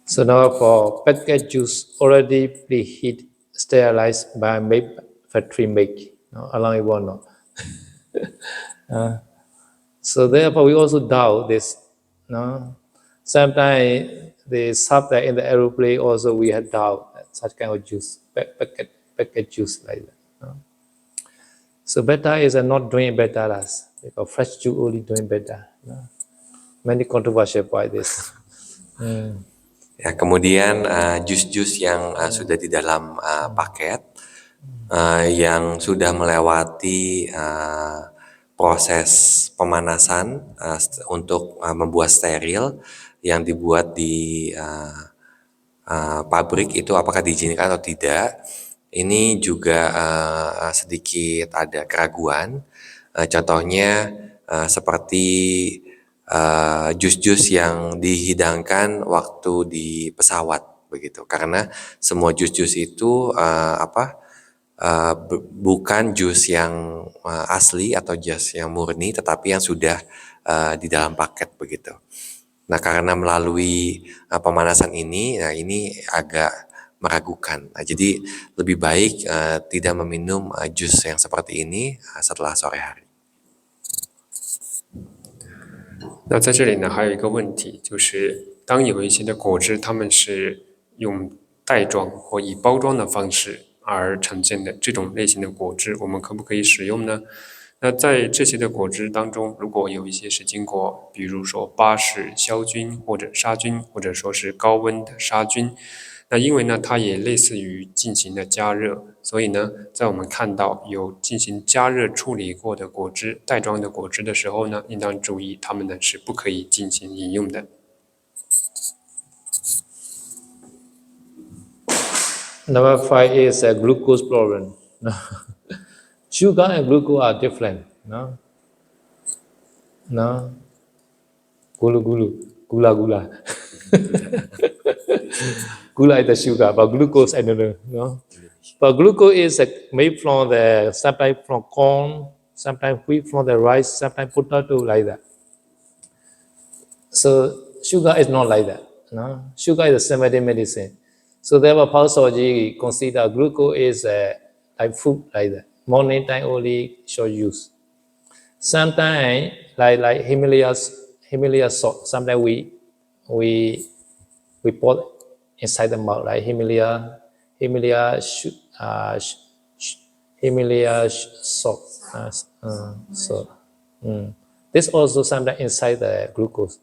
So now for packet juice already preheat, sterilized by factory make, no, allowing it or not. So therefore we also doubt this. No, sometimes they serve that in the aeroplane. Also we had doubt that such kind of juice, packet juice like that. No? So better is not doing better as because fresh juice only doing better. No? Many controversial by this. Ya, kemudian jus-jus yang sudah di dalam paket yang sudah melewati proses pemanasan untuk membuat steril yang dibuat di pabrik itu apakah diizinkan atau tidak? Ini juga sedikit ada keraguan. Contohnya seperti jus-jus yang dihidangkan waktu di pesawat begitu, karena semua jus-jus itu bukan jus yang asli atau jus yang murni, tetapi yang sudah di dalam paket begitu. Nah, karena melalui pemanasan ini, nah ini agak meragukan. Nah, jadi lebih baik tidak meminum jus yang seperti ini setelah sore hari. 那在这里呢，还有一个问题，就是当有一些的果汁，它们是用袋装或以包装的方式而呈现的这种类型的果汁，我们可不可以使用呢？那在这些的果汁当中，如果有一些是经过，比如说巴氏消菌或者杀菌，或者说是高温的杀菌，那因为呢，它也类似于进行了加热，所以呢，在我们看到有进行加热处理过的果汁、袋装的果汁的时候呢，应当注意它们呢是不可以进行饮用的。Number 5 is a glucose problem. Sugar and glucose are different. No, gula. Gula is the sugar, but glucose I don't know. No, but glucose is made from the sometimes from corn, sometimes wheat from the rice, sometimes potato like that. So sugar is not like that. No, sugar is a sympathetic medicine. So therefore, Paul consider glucose is like food like that. Morning time only short use. Sometimes like Himalaya salt. Sometimes we put inside the mouth like Himalaya salt. Salt. This also sometimes inside the glucose.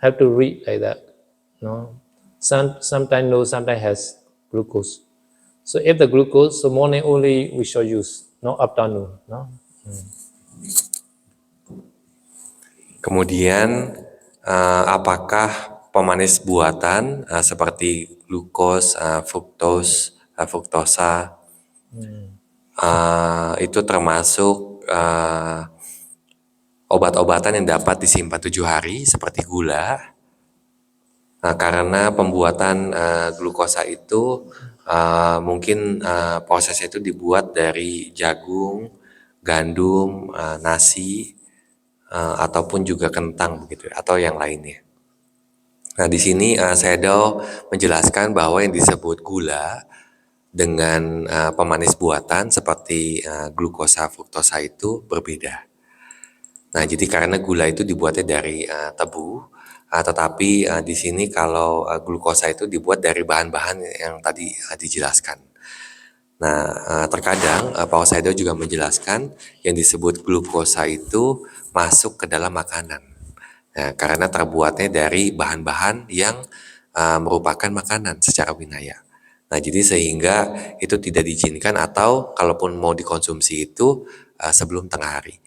Have to read like that. No, sometimes no, sometimes has glucose. So if the glucose, so morning only we shall use, no afternoon. No. Kemudian apakah pemanis buatan seperti glukos, fruktosa itu termasuk obat-obatan yang dapat disimpan 7 hari seperti gula? Karena pembuatan glukosa itu mungkin prosesnya itu dibuat dari jagung, gandum, nasi, ataupun juga kentang begitu atau yang lainnya. Nah, di sini Sayadaw menjelaskan bahwa yang disebut gula dengan pemanis buatan seperti glukosa, fruktosa itu berbeda. Nah, jadi karena gula itu dibuatnya dari tebu, tetapi di sini kalau glukosa itu dibuat dari bahan-bahan yang tadi dijelaskan. Nah, terkadang Pak Sayadaw juga menjelaskan yang disebut glukosa itu masuk ke dalam makanan. Nah, karena terbuatnya dari bahan-bahan yang merupakan makanan secara winaya. Nah, jadi sehingga itu tidak diizinkan atau kalaupun mau dikonsumsi itu sebelum tengah hari.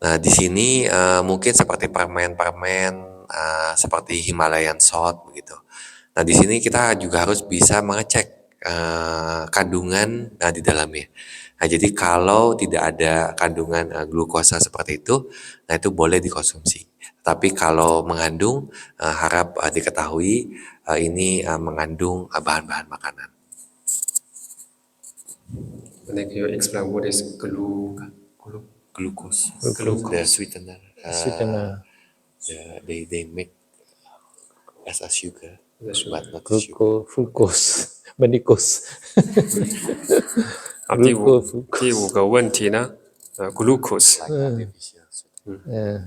Nah, di sini mungkin seperti permen-permen seperti Himalayan salt begitu. Nah, di sini kita juga harus bisa mengecek kandungan di dalamnya. Nah, jadi kalau tidak ada kandungan glukosa seperti itu, nah itu boleh dikonsumsi. Tapi kalau mengandung, harap diketahui ini mengandung bahan-bahan makanan. Can you explain what is Glucose. Glucose. The sweetener. Sweetener. They make as a sugar, but not sugar. Glucose, fructose, manicose. 第五个问题呢，glucose。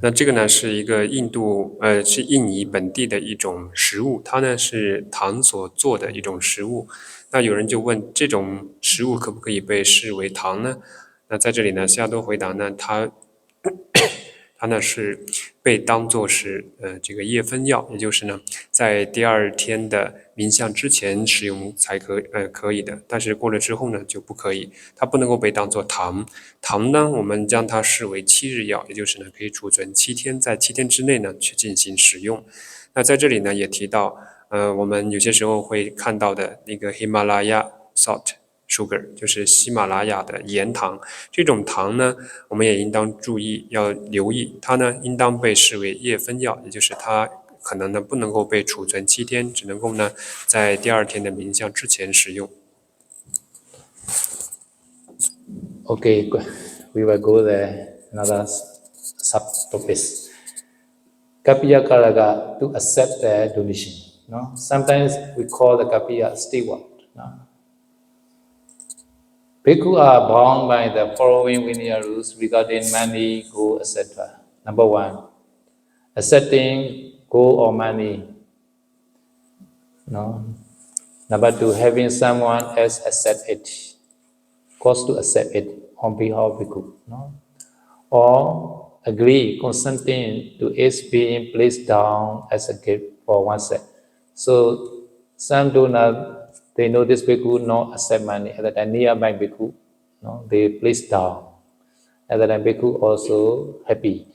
那这个呢是一个是印尼本地的一种食物，它呢是糖所做的一种食物。那有人就问，这种食物可不可以被视为糖呢？那在这里呢，西亚多回答呢，它呢是被当作是这个夜分药，也就是呢在第二天的冥想之前使用才可以的，但是过了之后呢就不可以，它不能够被当作糖。糖呢，我们将它视为7日药，也就是呢可以储存7天，在7天之内呢去进行使用。那在这里呢也提到，我们有些时候会看到的那个 Himalaya salt sugar， 就是喜马拉雅的盐糖。这种糖呢，我们也应当注意，要留意，它呢应当被视为夜分药，也就是它可能呢不能够被储存7天，只能够呢在第二天的冥想之前使用。Okay, we will go there. Another subtopic. Kapiya Karaga to accept the donation. No, sometimes we call the Kapiya steward. No. Bhikkhu are bound by the following Vinaya rules regarding money, gold, etc. Number 1, accepting gold or money. No. Number 2, having someone else accept it. Cost to accept it on behalf of Bhikkhu. No. Or agree, consenting to its being placed down as a gift for oneself. So some do not. They know this bhikkhu not accept money. At the time, nearby bhikkhu, no, they place down. At the time, bhikkhu also happy.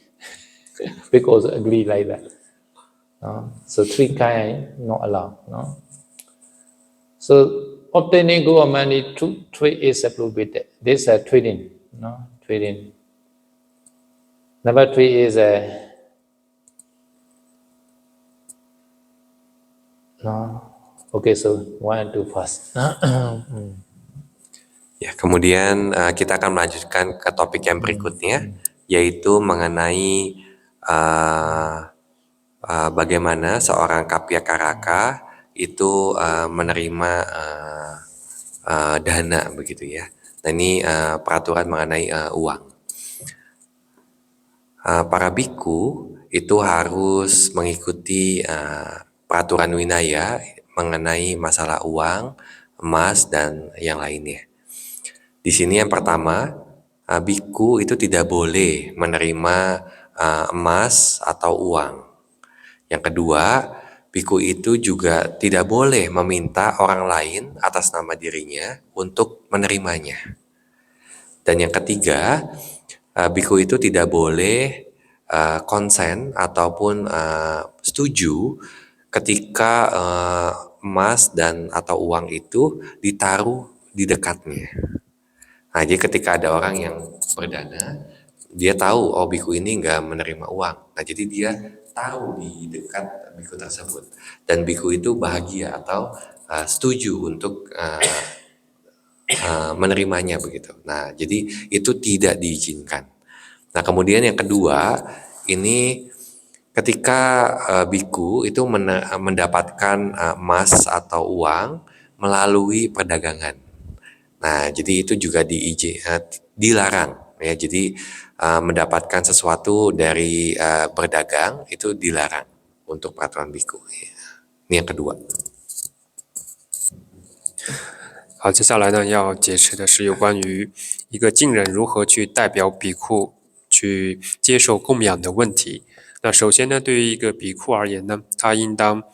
Bhikkhu also agree like that. No? So 3 kind not allowed. No? So obtaining gold or money to trade is prohibited. This is trading. No? Trading. Number 3 is No. Okay, so 1 and 2 first. Ya, kemudian kita akan melanjutkan ke topik yang berikutnya, yaitu mengenai bagaimana seorang Kapya Karaka itu menerima dana begitu ya. Nah ini peraturan mengenai uang. Para biku itu harus mengikuti peraturan winaya mengenai masalah uang, emas dan yang lainnya. Di sini yang pertama, biku itu tidak boleh menerima emas atau uang. Yang kedua, biku itu juga tidak boleh meminta orang lain atas nama dirinya untuk menerimanya. Dan yang ketiga, biku itu tidak boleh konsen ataupun setuju ketika emas dan atau uang itu ditaruh di dekatnya. Nah, jadi ketika ada orang yang berdana, dia tahu oh biku ini nggak menerima uang. Nah, jadi dia taruh di dekat biku tersebut. Dan biku itu bahagia atau setuju untuk menerimanya begitu. Nah, jadi itu tidak diizinkan. Nah, kemudian yang kedua, ini ketika biku itu mendapatkan emas atau uang melalui perdagangan. Nah, jadi itu juga dilarang ya. Jadi mendapatkan sesuatu dari berdagang itu dilarang untuk peraturan biku. Ini yang kedua. 好，接下来呢要解释的是有关于一个敬人如何去代表比库去接受供养的问题。那首先呢，对于一个比库而言呢，他应当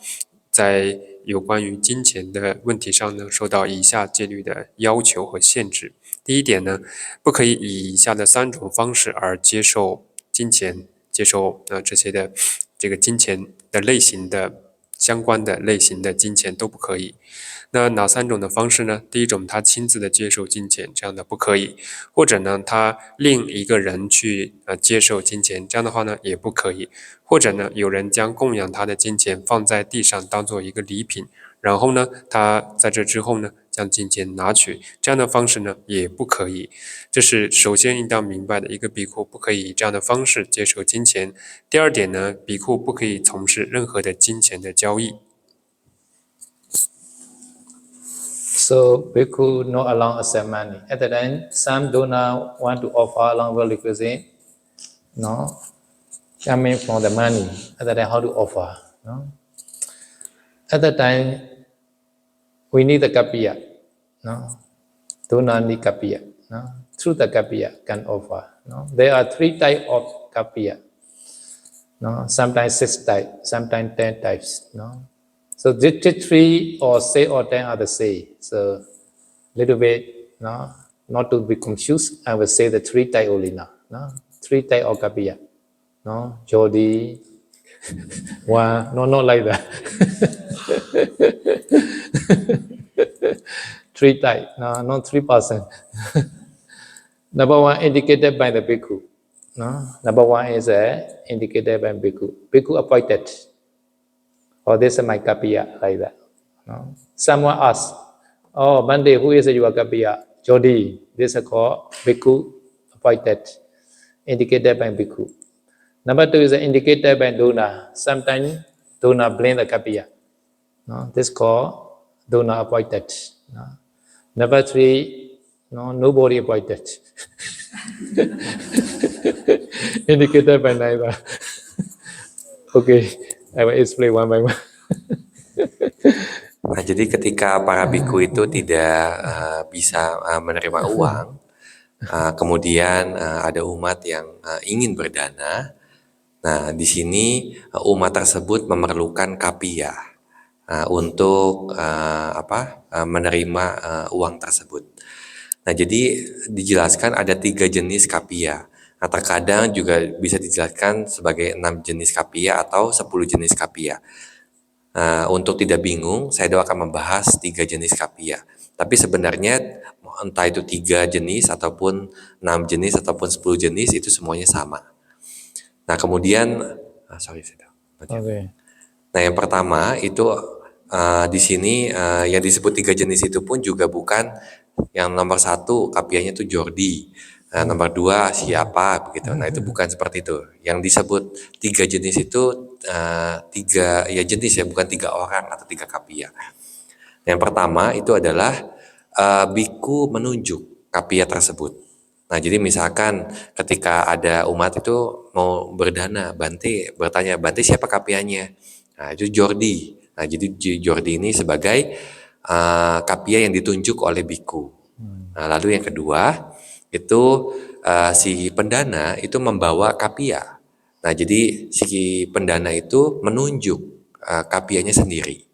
在有关于金钱的问题上呢，受到以下戒律的要求和限制。第一点呢，不可以以下的3种方式而接受金钱，接受这些的这个金钱的类型的相关的类型的金钱都不可以。那哪3种的方式呢？第一种，他亲自的接受金钱，这样的不可以；或者呢，他另一个人去接受金钱，这样的话呢也不可以；或者呢，有人将供养他的金钱放在地上当做一个礼品，然后呢，他在这之后呢将金钱拿取，这样的方式呢也不可以。这是首先应当明白的，一个比库不可以以这样的方式接受金钱。第二点呢，比库不可以从事任何的金钱的交易。So bhikkhu not allowed accept money. At the time, some donor want to offer along with requisite, no, coming from the money. At the time, how to offer, no? At the time, we need the kapiya, no? Donor need kapiya, no? Through the kapiya can offer, no? There are 3 types of kapiya, no? Sometimes 6 types, sometimes 10 types, no? So this 3 or 6 or 10 are the same. So little bit, no, not to be confused, I will say the 3 types only now. No? 3 types of kapiya. No, Jodi, one, no, not like that. 3 types, no, not 3%. Number 1 indicated by the bhikkhu. No? Number 1 is indicated by bhikkhu. Bhikkhu appointed. Oh, this is my kapiya, like that. No? Someone asks, oh, Monday, who is your kapiya? Jodi. This is called bhikkhu appointed, indicated by bhikkhu. Number 2 is indicated by donor. Sometimes donor blame the kapiya. No? This is called donor appointed. No? Number 3, no, nobody appointed. Indicated by neither. Okay. I will explain one by one. Nah, jadi ketika para biku itu tidak bisa menerima uang, kemudian ada umat yang ingin berdana. Nah, di sini umat tersebut memerlukan kapiya untuk menerima uang tersebut. Nah, jadi dijelaskan ada 3 jenis kapiya. Nah, terkadang juga bisa dijelaskan sebagai 6 jenis kapiya atau 10 jenis kapiya. Untuk tidak bingung, saya akan membahas 3 jenis kapiya. Tapi sebenarnya entah itu 3 jenis ataupun 6 jenis ataupun 10 jenis itu semuanya sama. Nah, kemudian okay. Nah, yang pertama itu di sini yang disebut 3 jenis itu pun juga bukan yang nomor 1 kapianya itu Jordi, nomor 2 siapa begitu. Nah itu bukan seperti itu. Yang disebut 3 jenis itu 3 ya jenis ya, bukan 3 orang atau 3 kapia. Yang pertama itu adalah biku menunjuk kapia tersebut. Nah jadi misalkan ketika ada umat itu mau berdana, Bante bertanya, Bante siapa kapianya? Nah itu Jordi. Nah jadi Jordi ini sebagai kapia yang ditunjuk oleh biku. Nah lalu yang kedua itu si pendana itu membawa kapia. Nah jadi si pendana itu menunjuk kapianya sendiri.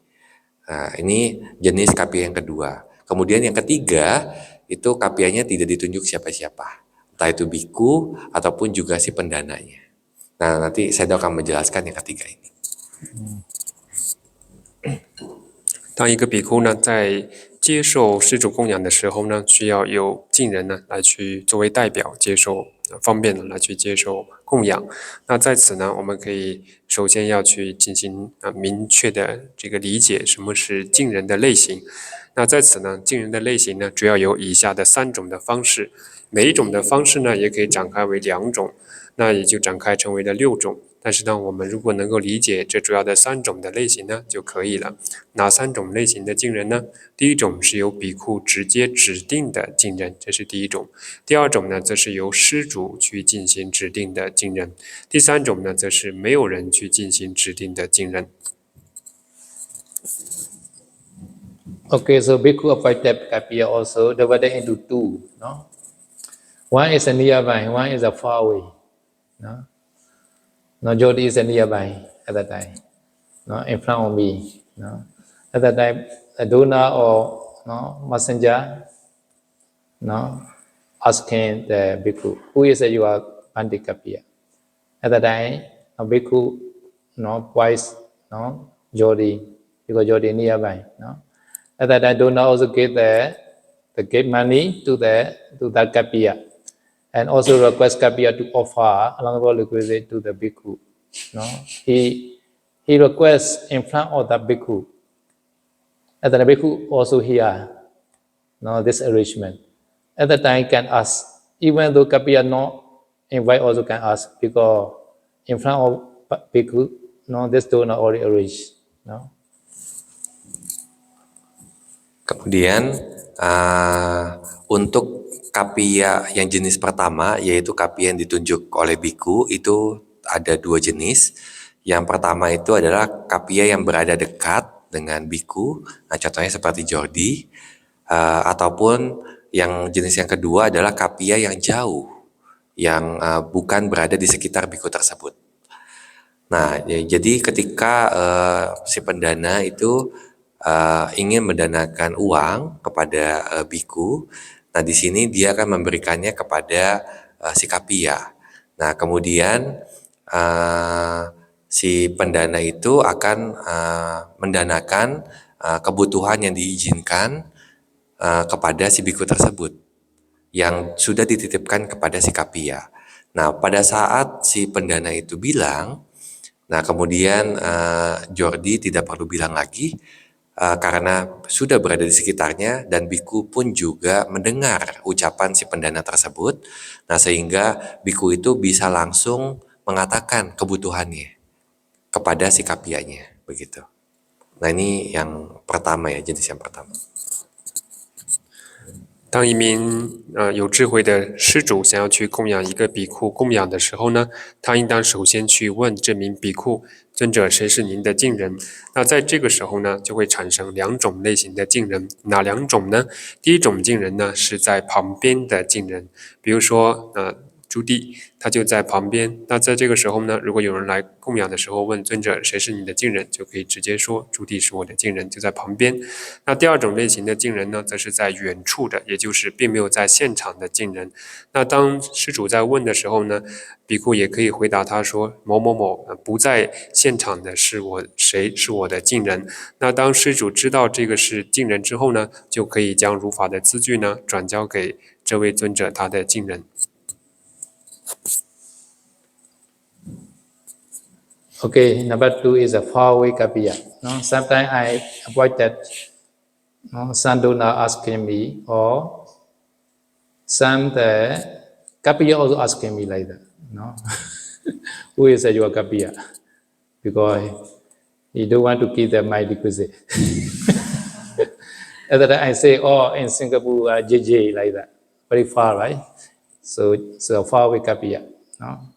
Nah ini jenis kapia yang kedua. Kemudian yang ketiga itu kapianya tidak ditunjuk siapa-siapa. Entah itu biku ataupun juga si pendananya. Nah nanti saya akan menjelaskan yang ketiga ini. 当一个比丘呢，在接受施主供养的时候呢，需要有近人呢来去作为代表接受，方便的来去接受供养。那在此呢，我们可以首先要去进行明确的这个理解，什么是近人的类型。那在此呢，近人的类型呢，主要有以下的3种的方式，每一种的方式呢，也可以展开为2种，那也就展开成为了6种。但是呢，我们如果能够理解这主要的3种的类型呢，就可以了。哪3种类型的近人呢？第一种是由比库直接指定的近人，这是第一种；第二种呢，则是由施主去进行指定的近人；第3种呢，则是没有人去进行指定的近人。Okay, so bhikkhu appointed kapia also divided into 2, no? One is a nearby, one is a far away, no? No, Jodi is a nearby at that time, no, in front of me, no? At that time, a donor or no messenger, no, asking the bhikkhu, who is your Bante kapia? At that time, a bhikkhu, no, voice, no, Jodi, because Jodi nearby, no? At that time, donor also give the give money to that kapia, and also request kapia to offer along the requisite to the bhikkhu. No, he requests in front of the bhikkhu. At the bhikkhu also hear, no, this arrangement. At the time, can ask, even though kapia not invite, also can ask because in front of bhikkhu, no, this donor already arranged, no. Kemudian untuk kapia yang jenis pertama yaitu kapia yang ditunjuk oleh biku itu ada 2 jenis. Yang pertama itu adalah kapia yang berada dekat dengan biku, nah contohnya seperti Jordi, ataupun yang jenis yang kedua adalah kapia yang jauh, yang bukan berada di sekitar biku tersebut. Nah jadi ketika si pendana itu ingin mendanakan uang kepada biku, nah di sini dia akan memberikannya kepada si kapia. Nah kemudian si pendana itu akan mendanakan kebutuhan yang diizinkan kepada si biku tersebut yang sudah dititipkan kepada si kapia. Nah pada saat si pendana itu bilang, nah kemudian Jordi tidak perlu bilang lagi, karena sudah berada di sekitarnya dan biku pun juga mendengar ucapan si pendana tersebut. Nah sehingga biku itu bisa langsung mengatakan kebutuhannya kepada si kapianya, begitu. Nah ini yang pertama ya, jenis yang pertama. 当一名有智慧的施主想要去供养一个比库供养的时候呢，他应当首先去问这名比库尊者谁是您的近人。那在这个时候呢，就会产生2种类型的近人。哪2种呢？第一种近人呢是在旁边的近人，比如说朱棣，他就在旁边。那在这个时候呢，如果有人来供养的时候问尊者谁是你的近人，就可以直接说朱棣是我的近人，就在旁边。那第2种类型的近人呢，则是在远处的，也就是并没有在现场的近人。那当施主在问的时候呢，比库也可以回答他说某某某不在现场的是谁是我的近人。那当施主知道这个是近人之后呢，就可以将如法的资具呢转交给这位尊者他的近人。Okay, number 2 is a faraway kapiya. No, sometimes I avoid that. No, some donor asking me, or some the kapiya also asking me like that. No, who is your kapiya? Because he don't want to keep the mind requisite. At that time I say, oh, in Singapore, JJ like that, very far, right? So far away kapiya. No.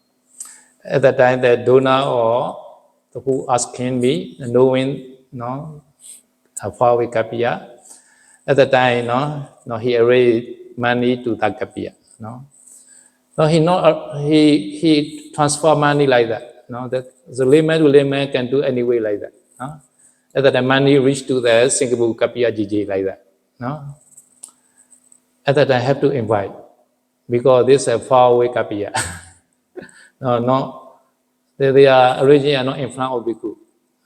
At that time, the donor or who asking me, knowing, no, far away kapiya. At the time, no, he already money to that kapiya. No, he transfer money like that. No, the layman to layman can do anyway like that. No? At that time, money reach to the Singapore kapiya JJ like that. No, at that time, I have to invite because this is a far away kapiya. No, they are originally not in front of bhikkhu.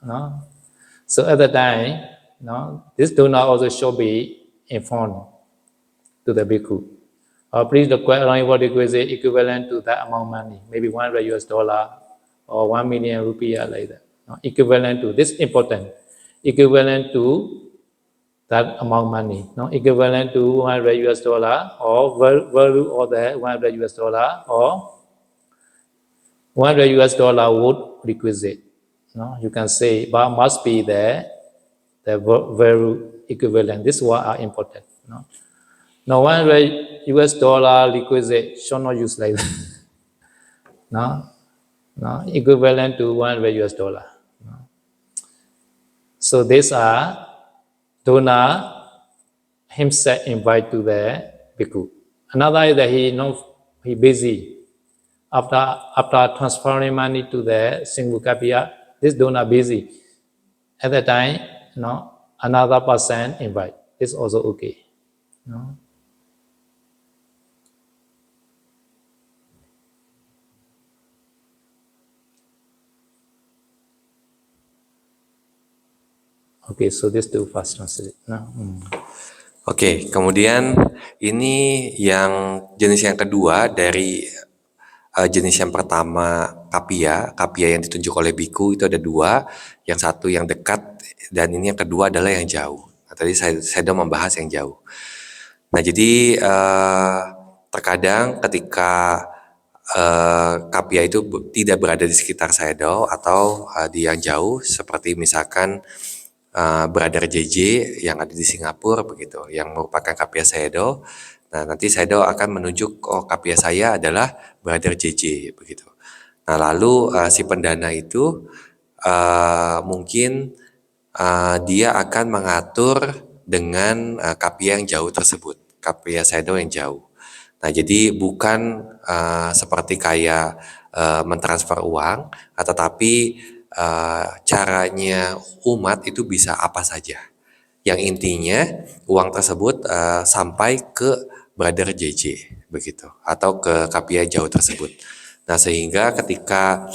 No? So at the time, no, this donor also should be informed to the bhikkhu. Please request around what is equivalent to that amount of money, maybe $100 or 1 million rupiah like that. No? Equivalent to this important, equivalent to that amount of money, no? Equivalent to $100 or value of the $100 or $100 would requisite. No? You can say, but must be the value equivalent. This one are important. No? Now $100 requisite should not use like that. No, equivalent to $100. No? So these are donor himself invite to the bhikkhu. Another is that he busy. After transferring money to the Singhu kapiya, this donor busy. At that time, no, another person invite. This also okay. No? Okay, so this two fast translate. No? Oke, kemudian ini yang jenis yang kedua dari jenis yang pertama kapiya yang ditunjuk oleh biku itu ada dua, yang satu yang dekat dan ini yang kedua adalah yang jauh. Nah, tadi saya sudah membahas yang jauh. Nah, jadi terkadang ketika kapiya itu tidak berada di sekitar Sayadaw atau di yang jauh, seperti misalkan Brother JJ yang ada di Singapura begitu, yang merupakan kapiya Sayadaw. Nah, nanti Sayadaw akan menunjuk, oh kapiya saya adalah Brother JJ begitu. Nah, lalu si pendana itu mungkin dia akan mengatur dengan kapiya yang jauh tersebut, kapiya Sayadaw yang jauh. Nah, jadi bukan seperti kayak mentransfer uang, tetapi caranya umat itu bisa apa saja. Yang intinya uang tersebut sampai ke Brother JJ begitu, atau ke kapiya jauh tersebut. Nah, sehingga ketika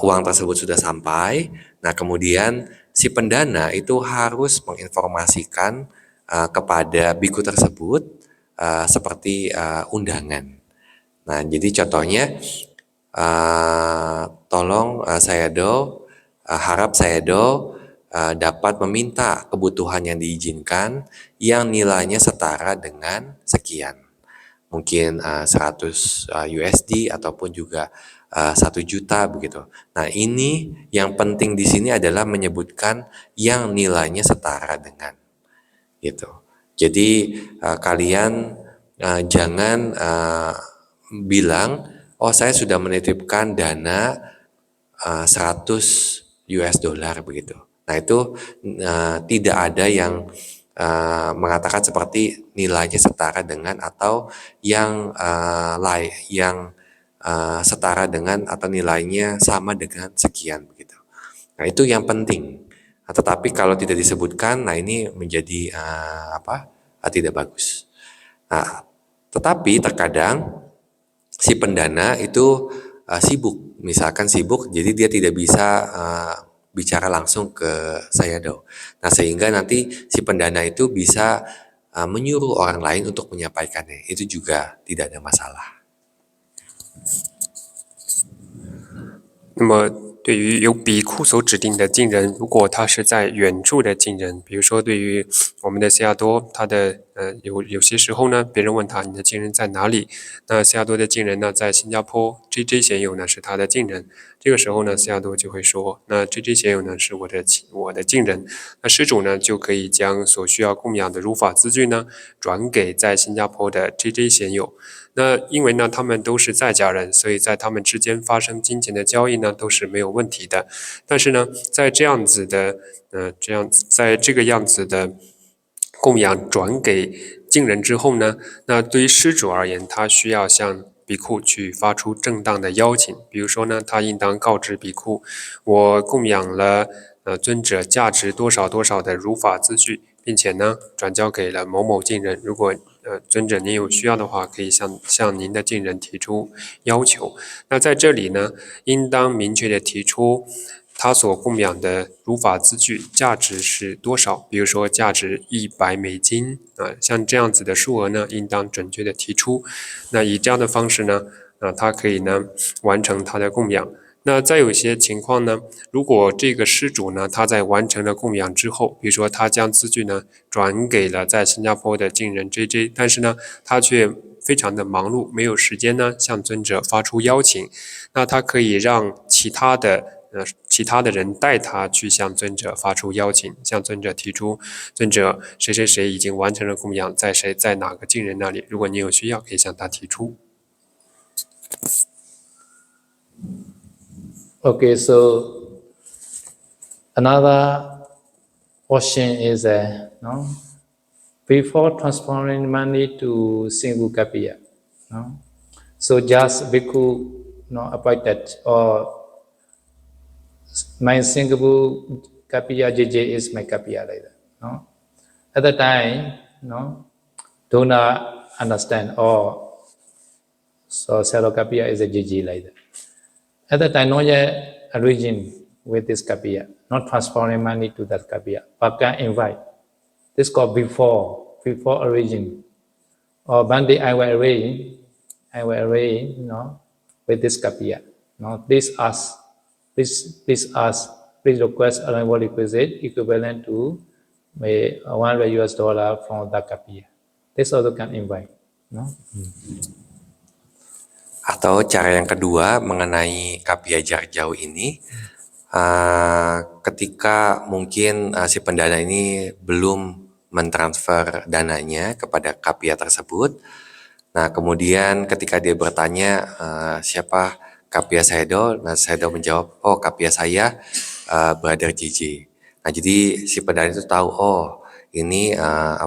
uang tersebut sudah sampai, nah kemudian si pendana itu harus menginformasikan kepada biku tersebut seperti undangan. Nah, jadi contohnya tolong Sayadaw, harap Sayadaw dapat meminta kebutuhan yang diizinkan yang nilainya setara dengan sekian. Mungkin 100 USD ataupun juga 1 juta begitu. Nah, ini yang penting di sini adalah menyebutkan yang nilainya setara dengan gitu. Jadi kalian jangan bilang, oh saya sudah menitipkan dana 100 US dollar begitu. Nah, itu tidak ada yang mengatakan seperti nilainya setara dengan atau yang setara dengan atau nilainya sama dengan sekian begitu. Nah, itu yang penting. Nah, tetapi kalau tidak disebutkan, nah ini menjadi tidak bagus. Nah, tetapi terkadang si pendana itu sibuk, misalkan sibuk, jadi dia tidak bisa bicara langsung ke Sayadaw. Nah, sehingga nanti si pendana itu bisa menyuruh orang lain untuk menyampaikannya. Itu juga tidak ada masalah. 那么对于由比库所指定的近人，如果他是在远处的近人，比如说对于我们的西亚多，他的有些时候呢，别人问他你的近人在哪里，那西亚多的近人呢在新加坡，JJ 贤友呢是他的近人，这个时候呢，西亚多就会说，那 JJ 贤友呢是我的近人，那施主呢就可以将所需要供养的如法资具呢转给在新加坡的 JJ 贤友。那因为呢，他们都是在家人，所以在他们之间发生金钱的交易呢，都是没有问题的。但是呢，在这个样子的供养转给近人之后呢，那对于施主而言，他需要向比库去发出正当的邀请，比如说呢，他应当告知比库，我供养了尊者价值多少多少的如法资具，并且呢转交给了某某近人。如果尊者您有需要的话，可以向您的近人提出要求。那在这里呢，应当明确的提出他所供养的如法资具价值是多少，比如说价值$100像这样子的数额呢，应当准确的提出。那以这样的方式呢，他可以呢完成他的供养。那再有一些情况呢，如果这个施主呢，他在完成了供养之后，比如说他将资具呢转给了在新加坡的近人 JJ， 但是呢，他却非常的忙碌，没有时间呢向尊者发出邀请，那他可以让其他的人代他去向尊者发出邀请，向尊者提出，尊者谁谁谁已经完成了供养，在哪个近人那里，如果你有需要，可以向他提出。Okay, so another question is no, before transferring money to Singhu Kapiya, no, so just bhikkhu appointed or my Singhu Kapiya JJ is my Kapiya like that, no. At the time, no, do not understand so Sero Kapiya is a JJ like that. At the time, not yet origin with this kapiya, not transferring money to that kapiya, but can invite. This called before origin. Or one day I will arrange, with this kapiya. Please request a requisite equivalent to $100 from that kapiya. This also can invite. No? Atau cara yang kedua mengenai kapiya jarak jauh ini, ketika mungkin si pendana ini belum mentransfer dananya kepada kapiya tersebut, nah kemudian ketika dia bertanya siapa kapiya Sayadaw, nah Sayadaw menjawab, oh kapiya saya Brother JJ. Nah jadi si pendana itu tahu, oh ini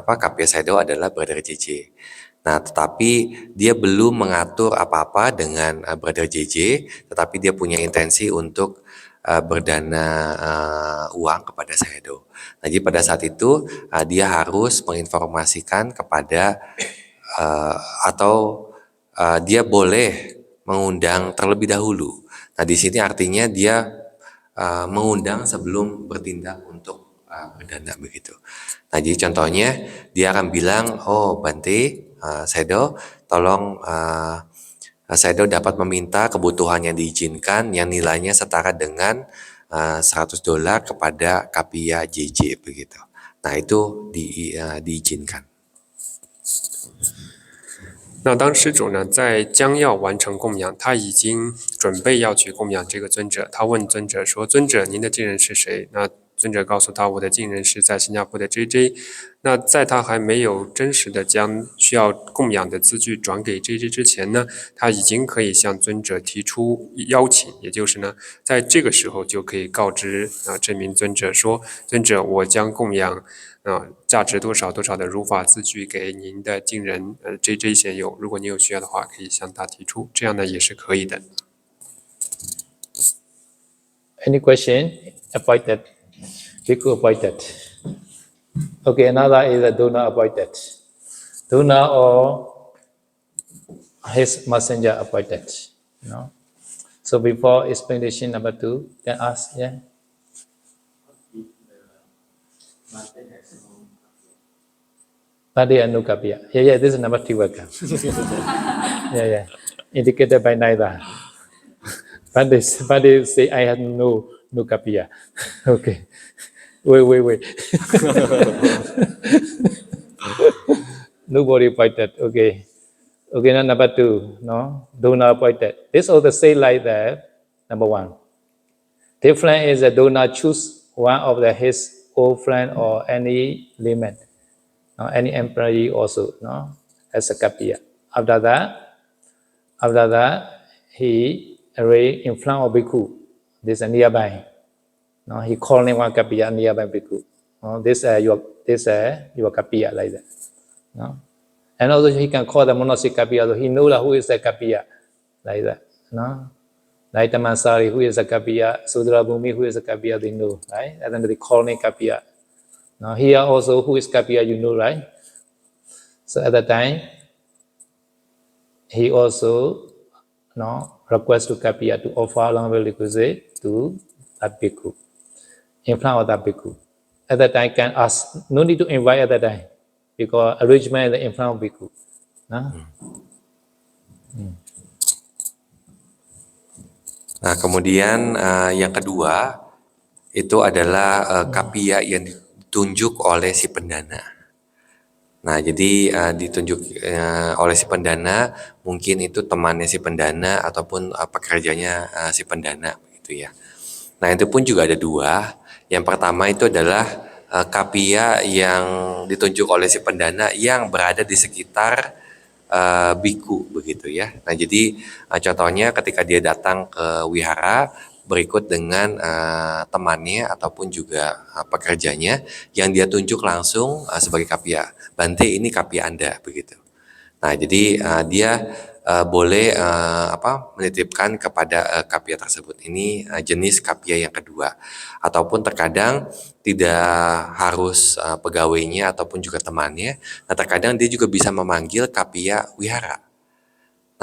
kapiya Sayadaw adalah Brother JJ. Nah, tetapi dia belum mengatur apa-apa dengan Brother JJ, tetapi dia punya intensi untuk berdana uang kepada Sayadaw. Nah, jadi pada saat itu dia harus menginformasikan kepada dia boleh mengundang terlebih dahulu. Nah, di sini artinya dia mengundang sebelum bertindak untuk berdana begitu. Nah, jadi contohnya dia akan bilang, oh Bante, Sayadaw, tolong Sayadaw dapat meminta kebutuhan yang diizinkan yang nilainya setara dengan $100 kepada kapiya JJ begitu. Nah itu diizinkan. 那当施主呢在将要完成供养，他已经准备要去供养这个尊者，他问尊者说：“尊者，您的近人是谁？”那尊者告诉他：“我的近人是在新加坡的 JJ。”那在他还没有真实的将需要供养的资具转给 JJ 之前呢，他已经可以向尊者提出邀请，也就是呢，在这个时候就可以告知这名尊者说：“尊者，我将供养价值多少多少的如法资具给您的近人JJ 贤友，如果你有需要的话，可以向他提出，这样呢也是可以的。” Any question? Appointed. Bhikkhu appointed. Okay, another is a donor appointed. Donor or his messenger appointed. So before explanation number 2, can ask, yeah? Bhante and no kapiya. Yeah, this is number 3 welcome. Yeah. Indicated by neither. Bande say I have no kapia. Okay. Wait. Nobody pointed. Okay. Okay, now number 2, no? Donor pointed. This also say like that. Number 1. Different is that donor choose one of his old friend or any layman, no? Any employee also, no? As a kapia. After that, he array in front of bhikkhu. This is nearby. No, he calling one kapia nearby bhikkhu. No, this your kapia like that. No, and also he can call the monastic kapia. So he knows who is the kapia like that. No, like the Mansari, who is a kapia, Sudra Bhumi, who is a kapia, they know, right? And then they calling kapia. Now here also who is kapia, you know, right? So at that time, he also request to kapia to offer along with requisite to that bhikkhu in front of that bhikkhu. At that time, can ask, no need to invite at that time because arrangement in front of bhikkhu. Nah? Nah, kemudian yang kedua itu adalah kapia yang ditunjuk oleh si pendana. Nah, jadi ditunjuk oleh si pendana, mungkin itu temannya si pendana ataupun pekerjanya si pendana, gitu ya. Nah, itu pun juga ada 2. Yang pertama itu adalah kapia yang ditunjuk oleh si pendana yang berada di sekitar biku, begitu ya. Nah, jadi contohnya ketika dia datang ke wihara berikut dengan temannya ataupun juga pekerjanya yang dia tunjuk langsung sebagai kapia. Bante, ini kapia Anda, begitu. Nah, jadi dia boleh menitipkan kepada kapia tersebut. Ini jenis kapia yang kedua. Ataupun terkadang tidak harus pegawainya ataupun juga temannya. Nah, terkadang dia juga bisa memanggil kapia wihara.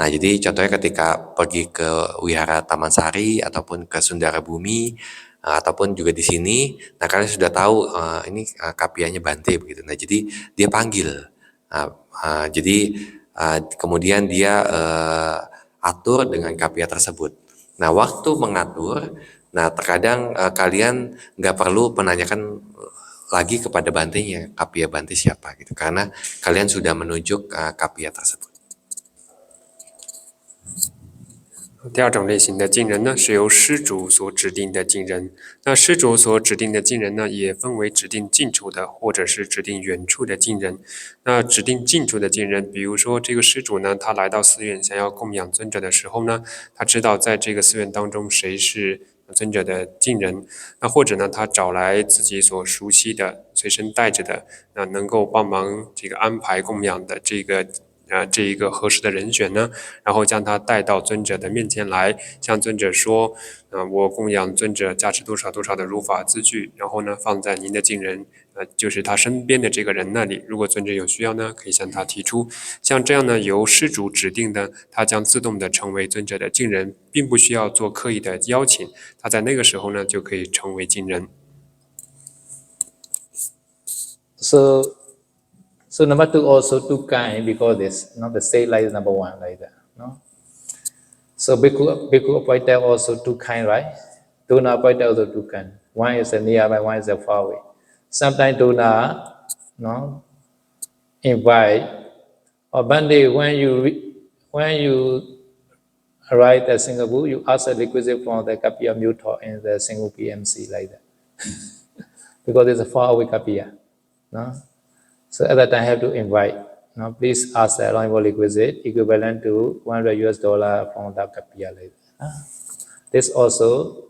Nah, jadi contohnya ketika pergi ke wihara Taman Sari ataupun ke Sundara Bumi ataupun juga di sini, nah kalian sudah tahu ini kapianya Bante, begitu. Nah, jadi dia panggil. Jadi kemudian dia atur dengan kapia tersebut. Nah, waktu mengatur, nah terkadang kalian nggak perlu menanyakan lagi kepada bantenya kapia Bante siapa, gitu, karena kalian sudah menunjuk kapia tersebut. 第二种类型的近人呢，是由施主所指定的近人。那施主所指定的近人呢，也分为指定近处的，或者是指定远处的近人。那指定近处的近人，比如说这个施主呢，他来到寺院想要供养尊者的时候呢，他知道在这个寺院当中谁是尊者的近人，那或者呢，他找来自己所熟悉的、随身带着的，那能够帮忙这个安排供养的这一个合适的人选呢，然后将他带到尊者的面前来，向尊者说，我供养尊者价值多少多少的如法字句，然后呢放在您的近人，就是他身边的这个人那里。如果尊者有需要呢，可以向他提出。像这样呢，由施主指定的，他将自动的成为尊者的近人，并不需要做刻意的邀请，他在那个时候呢就可以成为近人。So number 2 also 2 kind because this not the same like number 1 like that, no. So bhikkhu appointed also 2 kind, right? Donor appointed also 2 kind. One is a nearby, one is a far away. Sometimes donor, invite or Bande, when you arrive at Singapore, you ask a requisite from the kapia Mutor in the Singapore PMC like that, because it's a far away kapia, no. So at that time, I have to invite. Please ask the allowable requisite equivalent to $100 from the kapia later. This also,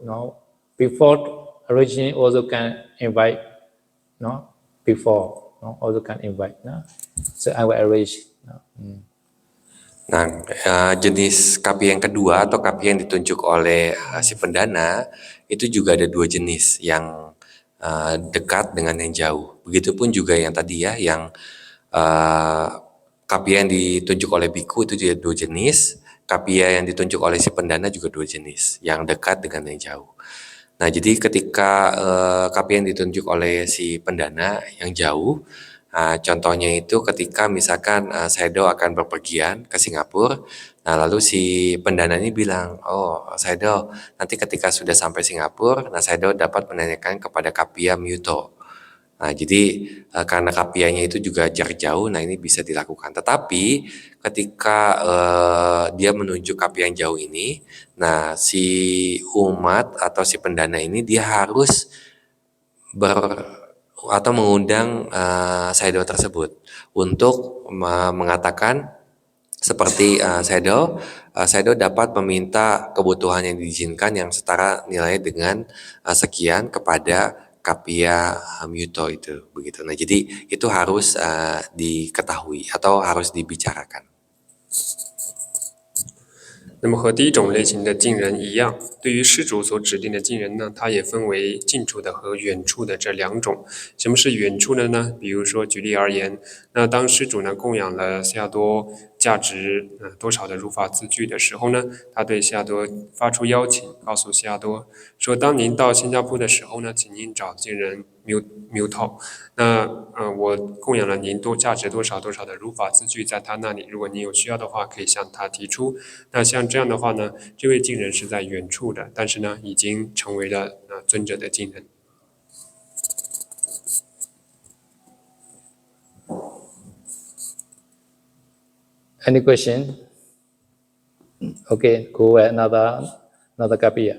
before originally also can invite. Before also can invite. So I will arrange. Nah, jenis kapia yang kedua atau kapia yang ditunjuk oleh si pendana itu juga ada 2 jenis, yang dekat dengan yang jauh. Begitupun juga yang tadi ya, yang kapia yang ditunjuk oleh biku itu juga 2 jenis, kapia yang ditunjuk oleh si pendana juga 2 jenis, yang dekat dengan yang jauh. Nah, jadi ketika kapia yang ditunjuk oleh si pendana yang jauh, contohnya itu ketika misalkan Sayadaw akan berpergian ke Singapura, Nah, lalu si pendana ini bilang, oh Saido, nanti ketika sudah sampai Singapura, nah Saido dapat menanyakan kepada Kapia Myuto. Nah, jadi karena kapianya itu juga jarak jauh, nah ini bisa dilakukan. Tetapi ketika dia menuju kapia yang jauh ini, nah si umat atau si pendana ini dia harus atau mengundang Saido tersebut untuk mengatakan seperti Saido dapat meminta kebutuhan yang diizinkan yang setara nilai dengan sekian kepada Kapia Myuto itu begitu. Nah, jadi itu harus diketahui atau harus dibicarakan. 那么和第一种类型的近人一样，对于施主所指定的近人呢，它也分为近处的和远处的这两种。什么是远处的呢？比如说举例而言，那当施主呢供养了西亚多价值多少的如法字句的时候呢，他对西亚多发出邀请，告诉西亚多说，当您到新加坡的时候呢，请您找近人Myuto。那我供养了您价值多少多少的如法字句在他那里，如果您有需要的话，可以向他提出。那像这样的话呢，这位近人是在远处的，但是呢，已经成为了尊者的近人。Any question? Okay, go another kapia.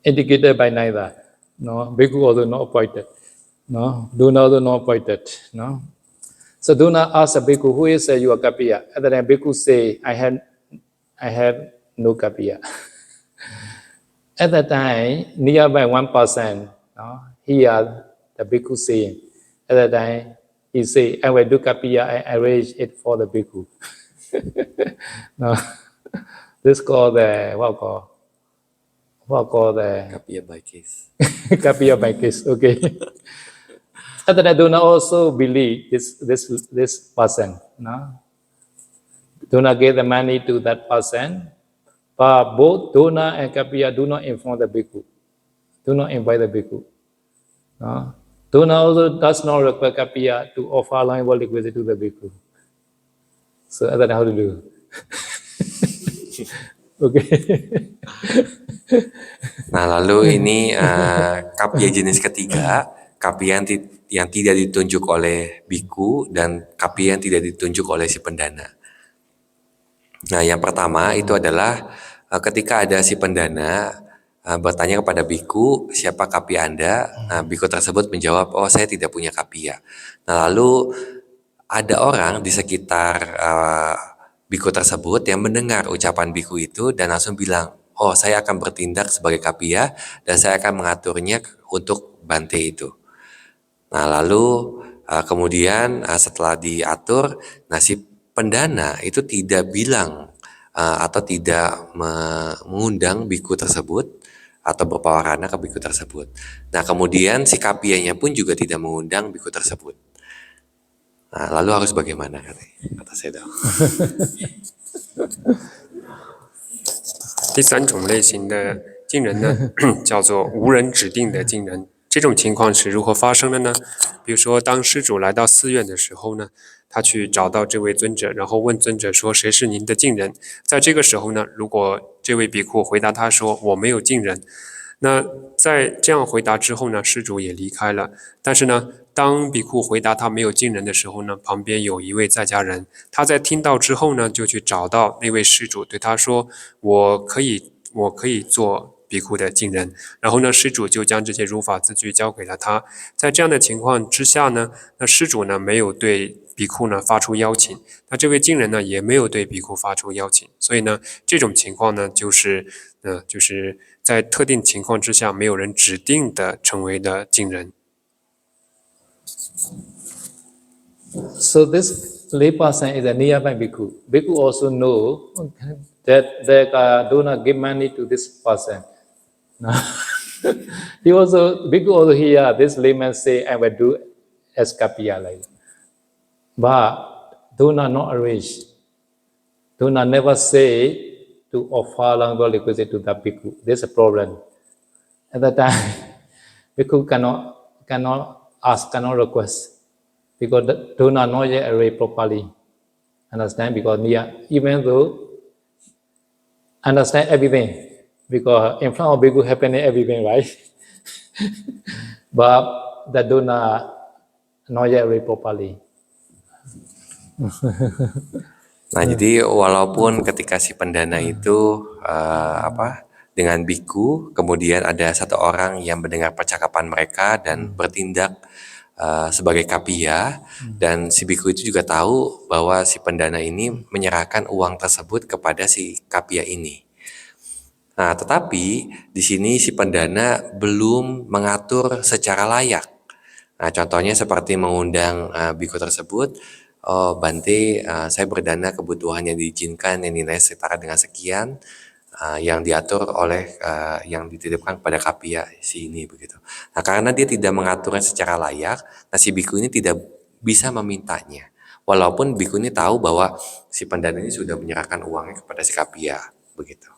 Indicated by neither. No, bhikkhu also not appointed. No, Duna also not appointed. No. So Duna asked a bhikkhu, who is your kapia? At the time, bhikkhu say, I have no kapia. At that time, nearby one person, no, hear the bhikkhu saying. At that time, he say, I will do kapia, I arrange it for the bhikkhu. No, this called the what called the Kapia by case. kapia by case. Okay. After that, do not also believe this person. No, do not give the money to that person. But both Dona and Kapia do not inform the bhikkhu. Do not invite the bhikkhu. No. Dona also does not require Kapia to offer allowable liquidity to the bhikkhu. So that's how to do. Okay. Nah, lalu ini kapia jenis ketiga, kapia yang tidak ditunjuk oleh biku dan kapia yang tidak ditunjuk oleh si pendana. Nah, yang pertama itu adalah ketika ada si pendana bertanya kepada biku, siapa kapia Anda? Nah, biku tersebut menjawab, oh saya tidak punya kapia. Nah, lalu ada orang di sekitar biku tersebut yang mendengar ucapan biku itu dan langsung bilang, oh saya akan bertindak sebagai kapia dan saya akan mengaturnya untuk bante itu. Nah, lalu kemudian setelah diatur, nah si pendana itu tidak bilang atau tidak mengundang biku tersebut atau berpawarana ke biku tersebut. Nah, kemudian si kapianya pun juga tidak mengundang biku tersebut. Nah, lalu harus bagaimana kata Saido? 第三种类型的近人呢，叫做无人指定的近人。这种情况是如何发生的呢？比如说，当施主来到寺院的时候呢，他去找到这位尊者，然后问尊者说：“谁是您的近人？”在这个时候呢，如果这位比库回答他说：“我没有近人。”那在这样回答之后呢，施主也离开了。但是呢，当比库回答他没有近人的时候呢，旁边有一位在家人，他在听到之后呢，就去找到那位施主，对他说：“我可以做比库的近人。”然后呢，施主就将这些如法字句交给了他。在这样的情况之下呢，那施主呢没有对比库呢发出邀请，那这位近人呢也没有对比库发出邀请，所以呢，这种情况呢就是在特定情况之下，没有人指定的成为了近人。So this lay person is a nearby bhikkhu. Bhikkhu also know that they do not give money to this person. No. Bhikkhu also hear this layman say, I will do as kapia like that. But do not arrange. Do not never say to offer allowable liquidity to the bhikkhu. There's a problem. At that time, bhikkhu cannot ask, cannot request, because do not yet arrange properly. understand because even though understand everything because in front of bhikkhu happening everything, right? But that do not yet read properly. Nah, jadi walaupun ketika si pendana itu dengan biku, kemudian ada satu orang yang mendengar percakapan mereka dan bertindak sebagai kapia, dan si biku itu juga tahu bahwa si pendana ini menyerahkan uang tersebut kepada si kapia ini. Nah, tetapi di sini si pendana belum mengatur secara layak. Nah, contohnya seperti mengundang biku tersebut, oh Bante, saya berdana kebutuhan yang diizinkan yang nilai setara dengan sekian, yang diatur oleh yang dititipkan kepada kapia si ini begitu. Nah, karena dia tidak mengaturnya secara layak, nah si biku ini tidak bisa memintanya. Walaupun biku ini tahu bahwa si pendana ini sudah menyerahkan uangnya kepada si kapia begitu.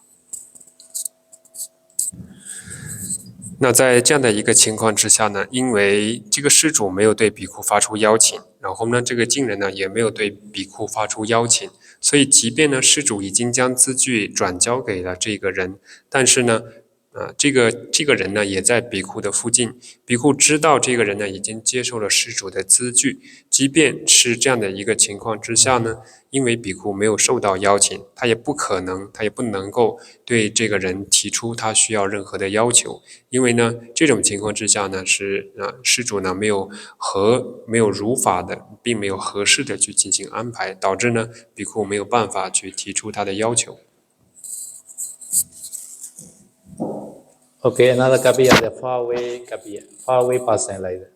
那在这样的一个情况之下呢，因为这个施主没有对比库发出邀请，然后呢，这个近人呢也没有对比库发出邀请，所以即便呢施主已经将资具转交给了这个人，但是呢，这个人呢也在比库的附近，比库知道这个人呢已经接受了施主的资具，即便是这样的一个情况之下呢，因为比库没有受到邀请，他也不能够对这个人提出他需要任何的要求，因为呢这种情况之下呢是施主呢没有如法的，并没有合适的去进行安排，导致呢比库没有办法去提出他的要求。 Okay, another kapiya, the faraway kapiya, faraway person like that.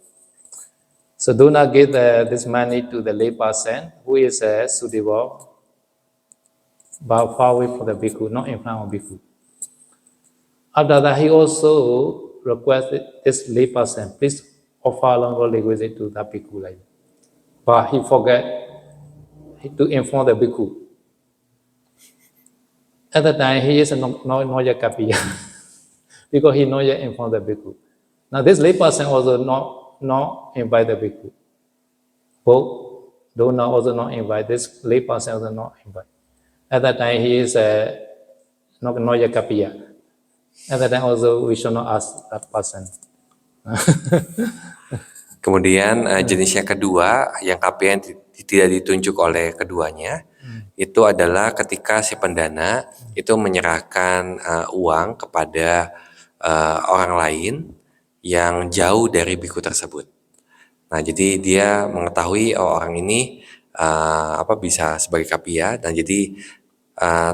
So do not give this money to the lay person who is suitable, but far away from the bhikkhu, not in front of bhikkhu. After that, he also requested this lay person, please offer longer requisite to the bhikkhu like that. But he forget to inform the bhikkhu. At the time, he is not yet kapiya. Because he not yet informed the bhikkhu. Now this lay person also not invite the bhikkhu. Both donor also not invite, this lay person also not invite. At that time he is not yet kapiya. At that time also we should not ask that person. Kemudian jenis yang kedua yang kapiya yang tidak ditunjuk oleh keduanya itu adalah ketika si pendana itu menyerahkan uang kepada orang lain yang jauh dari biku tersebut. Nah, jadi dia mengetahui orang ini bisa sebagai kapiya, dan jadi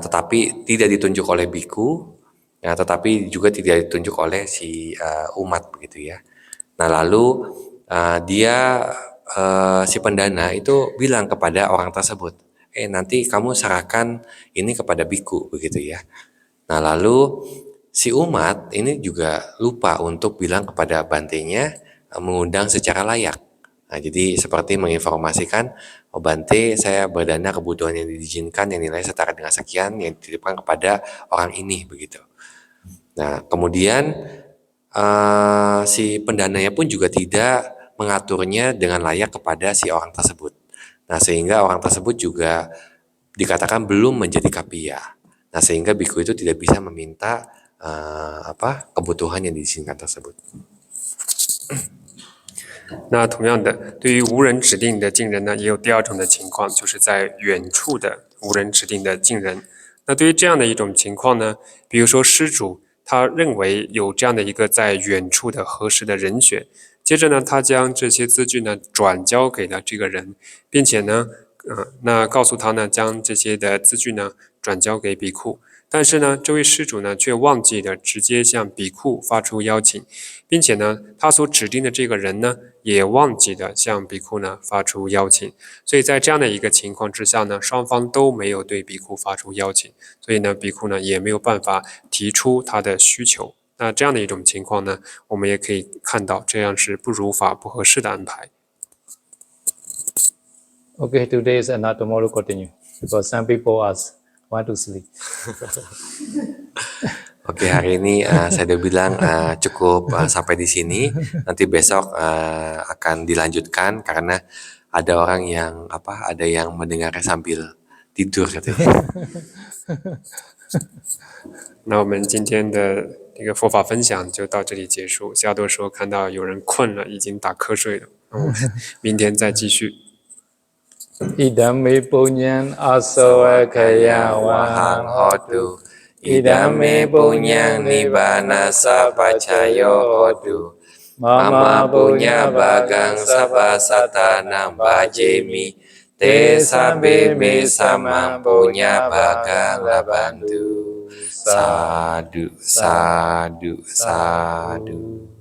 tetapi tidak ditunjuk oleh biku, ya, tetapi juga tidak ditunjuk oleh si umat begitu ya. Nah, lalu si pendana itu bilang kepada orang tersebut, nanti kamu serahkan ini kepada biku begitu ya. Nah, lalu si umat ini juga lupa untuk bilang kepada bantenya mengundang secara layak. Nah, jadi seperti menginformasikan, oh Bante, saya berdana kebutuhan yang diizinkan yang nilai setara dengan sekian yang dititipkan kepada orang ini begitu. Nah, kemudian si pendananya pun juga tidak mengaturnya dengan layak kepada si orang tersebut. Nah, sehingga orang tersebut juga dikatakan belum menjadi kapiya. Nah, sehingga biku itu tidak bisa meminta kebutuhan yang diizinkan tersebut. 那同样的，对于无人指定的近人呢，也有第二种的情况，就是在远处的无人指定的近人。那对于这样的一种情况呢，比如说施主他认为有这样的一个在远处的合适的人选，接着呢，他将这些资具呢转交给了这个人，并且呢，那告诉他呢，将这些的资具呢转交给比库。但是呢，这位施主呢却忘记了直接向比库发出邀请，并且呢，他所指定的这个人呢也忘记了向比库呢发出邀请。所以在这样的一个情况之下呢，双方都没有对比库发出邀请，所以呢，比库呢也没有办法提出他的需求。那这样的一种情况呢，我们也可以看到，这样是不如法、不合适的安排。Okay, today is not tomorrow continue because some people want to sleep. Oke, hari ini saya udah bilang cukup sampai di sini. Nanti besok akan dilanjutkan karena ada orang yang ada yang mendengarnya sambil tidur katanya. 那我们今天的这个佛法分享就到这里结束。夏多说看到有人困了，已经打瞌睡了。那我们明天再继续。 Idame punyan asawa kaya Wahang wahang hotu idame punyang nibbana sapacayo hotu mama punya bagang sapa satanang bajemi te sambe me sama punya bagang labantu. Sadu, sadu, sadu.